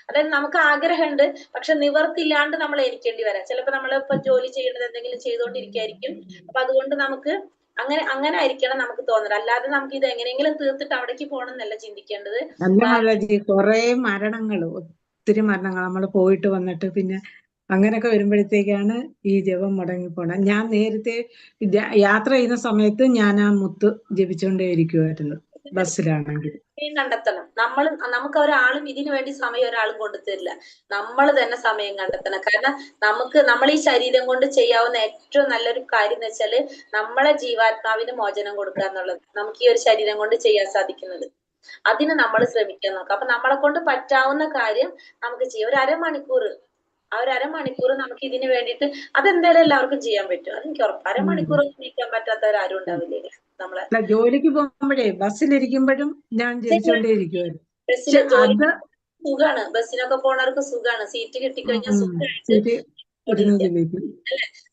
S1: അതായത് നമുക്ക് ആഗ്രഹമുണ്ട്, പക്ഷെ നിവർത്തില്ലാണ്ട് നമ്മൾ ഇരിക്കേണ്ടി വരാം. ചിലപ്പോ നമ്മളിപ്പോ ജോലി ചെയ്യേണ്ടത് എന്തെങ്കിലും ചെയ്തോണ്ടിരിക്കായിരിക്കും. അപ്പൊ അതുകൊണ്ട് നമുക്ക് അങ്ങനെ ആയിരിക്കണം നമുക്ക് തോന്നുന്നത്. അല്ലാതെ നമുക്ക് ഇത് എങ്ങനെയെങ്കിലും തീർത്തിട്ട് അവിടേക്ക് പോകണം എന്നല്ല ചിന്തിക്കേണ്ടത്.
S3: അല്ല മാതാജി, കൊറേ മരണങ്ങള്, ഒത്തിരി മരണങ്ങൾ നമ്മൾ പോയിട്ട് വന്നിട്ട് പിന്നെ അങ്ങനെയൊക്കെ വരുമ്പോഴത്തേക്കാണ് ഈ ജപം മുടങ്ങിപ്പോണത്. ഞാൻ നേരത്തെ യാത്ര ചെയ്യുന്ന സമയത്ത് ഞാൻ ആ മുത്ത് ജപിച്ചുകൊണ്ടേ ഇരിക്കുമായിരുന്നു, ബസ്സിലാണെങ്കിൽ.
S1: കണ്ടെത്തണം. നമുക്ക് ഒരാളും ഇതിനു വേണ്ടി സമയം ഒരാളും കൊണ്ടുതരില്ല. നമ്മൾ തന്നെ സമയം കണ്ടെത്തണം. കാരണം നമ്മൾ ഈ ശരീരം കൊണ്ട് ചെയ്യാവുന്ന ഏറ്റവും നല്ലൊരു കാര്യം എന്ന് വെച്ചാല് നമ്മളെ ജീവാത്മാവിന് മോചനം കൊടുക്കുക എന്നുള്ളത്. നമുക്ക് ഈ ഒരു ശരീരം കൊണ്ട് ചെയ്യാൻ സാധിക്കുന്നത്. അതിന് നമ്മൾ ശ്രമിക്കാൻ നോക്കാം. അപ്പൊ നമ്മളെ കൊണ്ട് പറ്റാവുന്ന കാര്യം നമുക്ക് ചെയ്യാം. ഒരു അരമണിക്കൂർ നമുക്ക് ഇതിന് വേണ്ടിയിട്ട് അതെന്തായാലും എല്ലാവർക്കും ചെയ്യാൻ പറ്റും. അതെനിക്ക് ഉറപ്പ്. അരമണിക്കൂർ നീക്കാൻ പറ്റാത്തവരാരും ഉണ്ടാവില്ലേ നമ്മളെ.
S3: ജോലിക്ക് പോകുമ്പോഴേ ബസ്സിലിരിക്കുമ്പോഴും ഞാൻ ജപിച്ചുകൊണ്ടേ ഇരിക്കുമായിരുന്നു.
S1: സുഖാണ്, ബസ്സിനൊക്കെ പോണവർക്ക് സുഖാണ്. സീറ്റ് കിട്ടിക്കഴിഞ്ഞാൽ സുഖമായിട്ട്.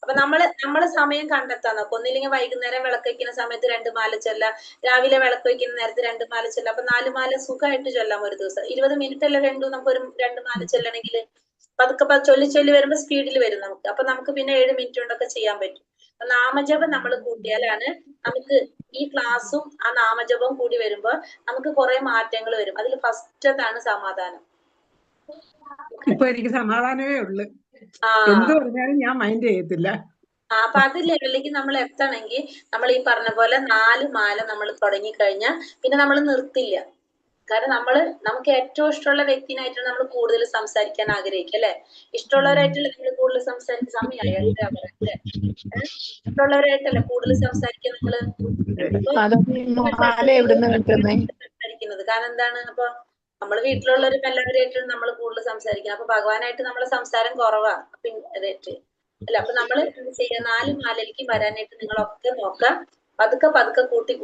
S1: അപ്പൊ നമ്മള് സമയം കണ്ടെത്താൻ നോക്കും. ഒന്നില്ലെങ്കിൽ വൈകുന്നേരം വിളക്ക് വയ്ക്കുന്ന സമയത്ത് 2 മാല ചൊല്ല, രാവിലെ വിളക്ക് വയ്ക്കുന്ന നേരത്ത് 2 മാല ചൊല്ല. അപ്പൊ 4 മാല സുഖമായിട്ട് ചൊല്ലാം ഒരു ദിവസം. 20 മിനിറ്റ് അല്ല വേണ്ടു നമുക്ക് ഒരു 2 മാല ചൊല്ലണമെങ്കിൽ. പതുക്കെ ചൊല്ലി വരുമ്പോ സ്പീഡിൽ വരും നമുക്ക്. അപ്പൊ നമുക്ക് പിന്നെ 7 മിനിറ്റ് കൊണ്ടൊക്കെ ചെയ്യാൻ പറ്റും. നാമജപം നമ്മൾ കൂട്ടിയാലാണ് നമുക്ക് ഈ ക്ലാസ്സും ആ നാമജപവും കൂടി വരുമ്പോ നമുക്ക് കുറെ മാറ്റങ്ങൾ വരും. അതിൽ ഫസ്റ്റത്താണ് സമാധാനം.
S3: ഇപ്പൊ എനിക്ക് സമാധാനമേ ഉള്ളു. എന്ത് പറഞ്ഞാലും ഞാൻ മൈൻഡ് ചെയ്യത്തില്ല.
S1: അപ്പൊ അത് ലെവലിലേക്ക് നമ്മൾ എത്തണമെങ്കിൽ നമ്മൾ ഈ പറഞ്ഞ പോലെ 4 മാല നമ്മൾ തുടങ്ങിക്കഴിഞ്ഞാൽ പിന്നെ നമ്മൾ നിർത്തില്ല. കാരണം നമുക്ക് ഏറ്റവും ഇഷ്ടമുള്ള വ്യക്തിനായിട്ടാണ് നമ്മൾ കൂടുതൽ സംസാരിക്കാൻ ആഗ്രഹിക്കുക അല്ലെ. ഇഷ്ടമുള്ളവരായിട്ടല്ലേ നമ്മൾ കൂടുതൽ സംസാരിക്കുന്ന സമയമായി അല്ലേ. ഇഷ്ടമുള്ളവരായിട്ടല്ലേ കൂടുതൽ സംസാരിക്കുക നമ്മള് സംസാരിക്കുന്നത്. കാരണം എന്താണ്, അപ്പൊ നമ്മള് വീട്ടിലുള്ളവരും എല്ലാവരുമായിട്ടാണ് നമ്മൾ കൂടുതൽ സംസാരിക്കുന്നത്. അപ്പൊ ഭഗവാനായിട്ട് നമ്മളെ സംസാരം കുറവാ ഇതായിട്ട് അല്ല. അപ്പൊ നമ്മള് എന്ത് ചെയ്യാം, 4 മാലയിലേക്ക് വരാനായിട്ട് നിങ്ങളൊക്കെ നോക്കാം. പതുക്കെ കൂട്ടി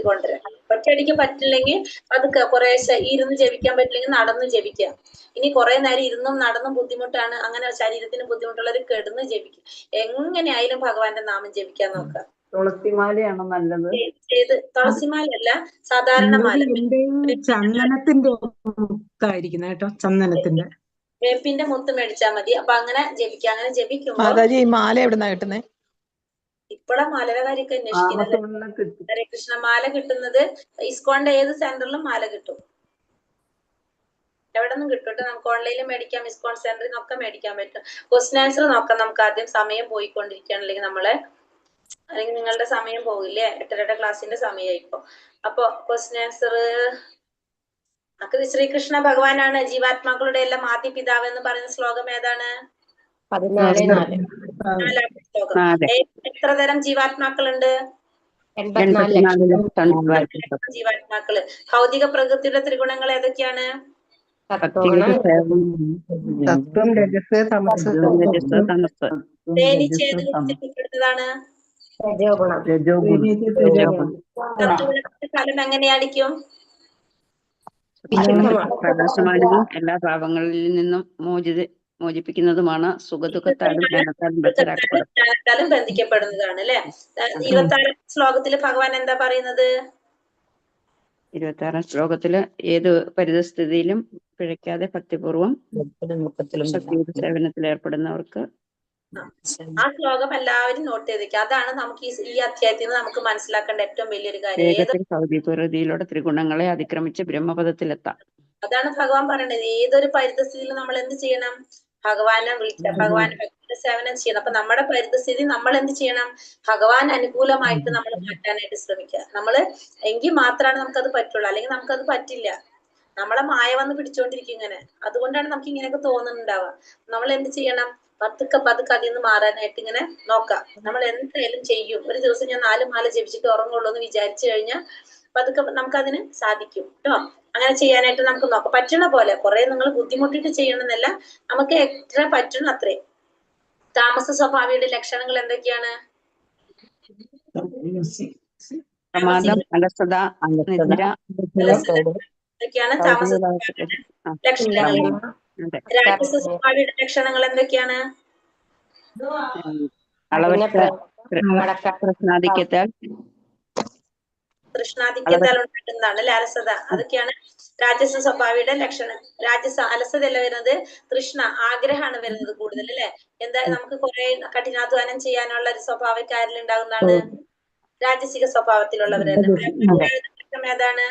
S1: കൊണ്ടുവരാം. ഒറ്റയടിക്ക് പറ്റില്ലെങ്കിൽ പതുക്കെ കുറേശ്ശെ ഇരുന്ന് ജപിക്കാൻ പറ്റില്ലെങ്കിൽ നടന്ന് ജപിക്കാം. ഇനി കുറെ നേരം ഇരുന്നും നടന്നും ബുദ്ധിമുട്ടാണ്, അങ്ങനെ ശരീരത്തിന് ബുദ്ധിമുട്ടുള്ളവർ കിടന്ന് ജപിക്കും. എങ്ങനെയായാലും ഭഗവാന്റെ നാമം ജപിക്കാൻ നോക്കാം.
S4: തുളസിമാലയാണോ നല്ലത്?
S1: തുളസിമാലല്ല, സാധാരണ മാല.
S3: ചന്ദനത്തിന്റെ മുത്തായിരിക്കുന്ന കേട്ടോ, ചന്ദനത്തിന്റെ
S1: വേപ്പിന്റെ മുത്ത് മേടിച്ചാൽ മതി. അപ്പൊ അങ്ങനെ ജപിക്കാം. അങ്ങനെ ജപിക്കുമ്പോ
S6: മാല എവിടുന്നാ കിട്ടുന്നേ?
S1: ഇപ്പോഴാ മാലയുടെ കാര്യമൊക്കെ അന്വേഷിക്കുന്നത്. ഹരേ കൃഷ്ണ മാല കിട്ടുന്നത് ഇസ്കോണിന്റെ ഏത് സെന്ററിലും മാല കിട്ടും. എവിടെ നിന്നും കിട്ടും കേട്ടോ. നമുക്ക് ഓൺലൈനിൽ മേടിക്കാം, ഇസ്കോൺ സെന്ററിൽ നിന്നൊക്കെ മേടിക്കാൻ പറ്റും. ക്വസ്റ്റ്യൻ ആൻസർ നോക്കാം നമുക്ക് ആദ്യം. സമയം പോയിക്കൊണ്ടിരിക്കുകയാണെങ്കിൽ അല്ലെങ്കിൽ നിങ്ങളുടെ സമയം പോകില്ലേ, 8:30 ക്ലാസ്സിന്റെ സമയമായിപ്പോ. അപ്പൊ ക്വസ്റ്റ്യൻ ആൻസർ ശ്രീകൃഷ്ണ ഭഗവാനാണ് ജീവാത്മാക്കളുടെ എല്ലാം ആദ്യ പിതാവ് എന്ന് പറയുന്ന ശ്ലോകം ഏതാണ്?
S5: 14:4.
S1: 4ാമത്തെ ശ്ലോകം. എത്ര തരം ജീവാത്മാക്കളുണ്ട്?
S5: 84
S1: ജീവാത്മാക്കള്. ഭൗതിക പ്രകൃതിയുടെ ത്രിഗുണങ്ങൾ ഏതൊക്കെയാണ്?
S2: സത്വം, രജസ്, തമസ്.
S1: തേനീച്ച ഏത് ഗുണത്തിൽപ്പെടുന്നതാണ്? ഫലം എങ്ങനെയായിരിക്കും?
S2: പ്രകാശമാനതും എല്ലാ ഭാവങ്ങളിൽ നിന്നും മോചിപ്പിക്കുന്നതുമാണ്. സുഖദുഃഖത്താലും
S1: ജ്ഞാനത്താലും ബന്ധിക്കപ്പെടുന്നതാണ് അല്ലെ. 26 ശ്ലോകത്തില് ഭഗവാൻ എന്താ പറയുന്നത്?
S2: 26 ശ്ലോകത്തില് ഏത് പരിതസ്ഥിതിയിലും പിഴയ്ക്കാതെ ഭക്തിപൂർവം സേവനത്തിൽ ഏർപ്പെടുന്നവർക്ക്.
S1: ആ ശ്ലോകം എല്ലാവരും നോട്ട് ചെയ്തേക്കുക. അതാണ് നമുക്ക് ഈ അധ്യായത്തിൽ നിന്ന് നമുക്ക് മനസ്സിലാക്കേണ്ട ഏറ്റവും വലിയൊരു കാര്യം.
S2: ഭൗതികതയിലൂടെ ത്രിഗുണങ്ങളെ അതിക്രമിച്ച് ബ്രഹ്മപദത്തിലെത്താം.
S1: അതാണ് ഭഗവാൻ പറയുന്നത്. ഏതൊരു പരിതസ്ഥിതിയിലും നമ്മൾ എന്ത് ചെയ്യണം? ഭഗവാനെ വിളിക്കുക, ഭഗവാന്റെ ഭക്തിയുടെ സേവനം ചെയ്യണം. അപ്പൊ നമ്മുടെ പരിതസ്ഥിതി നമ്മൾ എന്ത് ചെയ്യണം? ഭഗവാൻ അനുകൂലമായിട്ട് നമ്മൾ മാറ്റാനായിട്ട് ശ്രമിക്കുക. എങ്കിൽ മാത്രമാണ് നമുക്കത് പറ്റുള്ളൂ, അല്ലെങ്കിൽ നമുക്കത് പറ്റില്ല. നമ്മളെ മായ വന്ന് പിടിച്ചോണ്ടിരിക്കും ഇങ്ങനെ. അതുകൊണ്ടാണ് നമുക്ക് ഇങ്ങനെയൊക്കെ തോന്നുന്നുണ്ടാവുക. നമ്മൾ എന്ത് ചെയ്യണം? പതുക്കെ പതുക്കെ അതിൽ നിന്ന് മാറാനായിട്ട് ഇങ്ങനെ നോക്കാം. നമ്മൾ എന്തായാലും ചെയ്യും. ഒരു ദിവസം ഞാൻ 4 മാല ജപിച്ചിട്ട് ഉറങ്ങുള്ളൂ എന്ന് വിചാരിച്ചു കഴിഞ്ഞാൽ പതുക്കെ നമുക്കതിന് സാധിക്കും കേട്ടോ. അങ്ങനെ ചെയ്യാനായിട്ട് നമുക്ക് നോക്കാം. പറ്റണ പോലെ, കുറെ നിങ്ങൾ ബുദ്ധിമുട്ടിട്ട് ചെയ്യണമെന്നല്ല, നമുക്ക് എത്ര പറ്റണം അത്രയും. താമസ സ്വഭാവിയുടെ ലക്ഷണങ്ങൾ എന്തൊക്കെയാണ്?
S2: പ്രമാദം, അലസത, നിദ്ര,
S1: എന്തൊക്കെയാണ് താമസ സ്വഭാവിയുടെ ലക്ഷണങ്ങൾ? രാജസ സ്വഭാവിയുടെ ലക്ഷണങ്ങൾ എന്തൊക്കെയാണ്?
S2: അളവറ്റ പ്രശ്നാധിക്യത്താൽ
S1: തൃഷ്ണാധിക്യത്താൽ ഉണ്ടാക്കുന്നതാണ് അല്ലെ അലസത. അതൊക്കെയാണ് രാജസ സ്വഭാവിയുടെ ലക്ഷണം. അലസതയല്ല വരുന്നത്, തൃഷ്ണ, ആഗ്രഹമാണ് വരുന്നത് കൂടുതൽ അല്ലെ. എന്താ, നമുക്ക് കുറെ കഠിനാധ്വാനം ചെയ്യാനുള്ള ഒരു സ്വഭാവക്കാരിൽ ഉണ്ടാകുന്നതാണ് രാജസിക സ്വഭാവത്തിലുള്ളവർ തന്നെ. ഏതാണ്?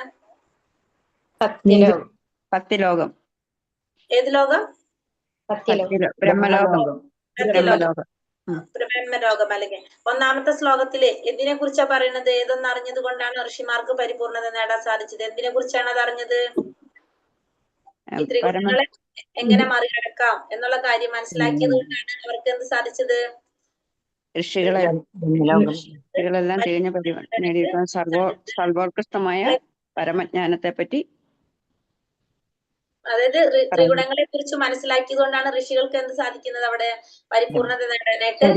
S2: പത്തിലോകം.
S1: ഏത് ലോകം?
S2: ബ്രഹ്മലോകം.
S1: ബ്രഹ്മലോകം. അല്ലെങ്കിൽ 1-ാമത്തെ ശ്ലോകത്തില് എന്തിനെ കുറിച്ചാ പറയുന്നത്? ഏതൊന്ന് അറിഞ്ഞത് കൊണ്ടാണ് ഋഷിമാർക്ക് പരിപൂർണത നേടാൻ സാധിച്ചത്? എന്തിനെ കുറിച്ചാണ് അത് അറിഞ്ഞത്? ഈ ത്രിഗുണങ്ങളെ എങ്ങനെ മറികടക്കാം എന്നുള്ള കാര്യം മനസ്സിലാക്കിയത് കൊണ്ടാണ് അവർക്ക് എന്ത് സാധിച്ചത്?
S2: ഋഷികളെല്ലാം തികഞ്ഞ നേടിയിരിക്കുന്ന സർവോത്കൃഷ്ടമായ പരമജ്ഞാനത്തെ പറ്റി,
S1: അതായത് ത്രിഗുണങ്ങളെ കുറിച്ച് മനസ്സിലാക്കിയത് കൊണ്ടാണ് ഋഷികൾക്ക് എന്ത് സാധിക്കുന്നത്? അവിടെ പരിപൂർണത നേടാനായിട്ട്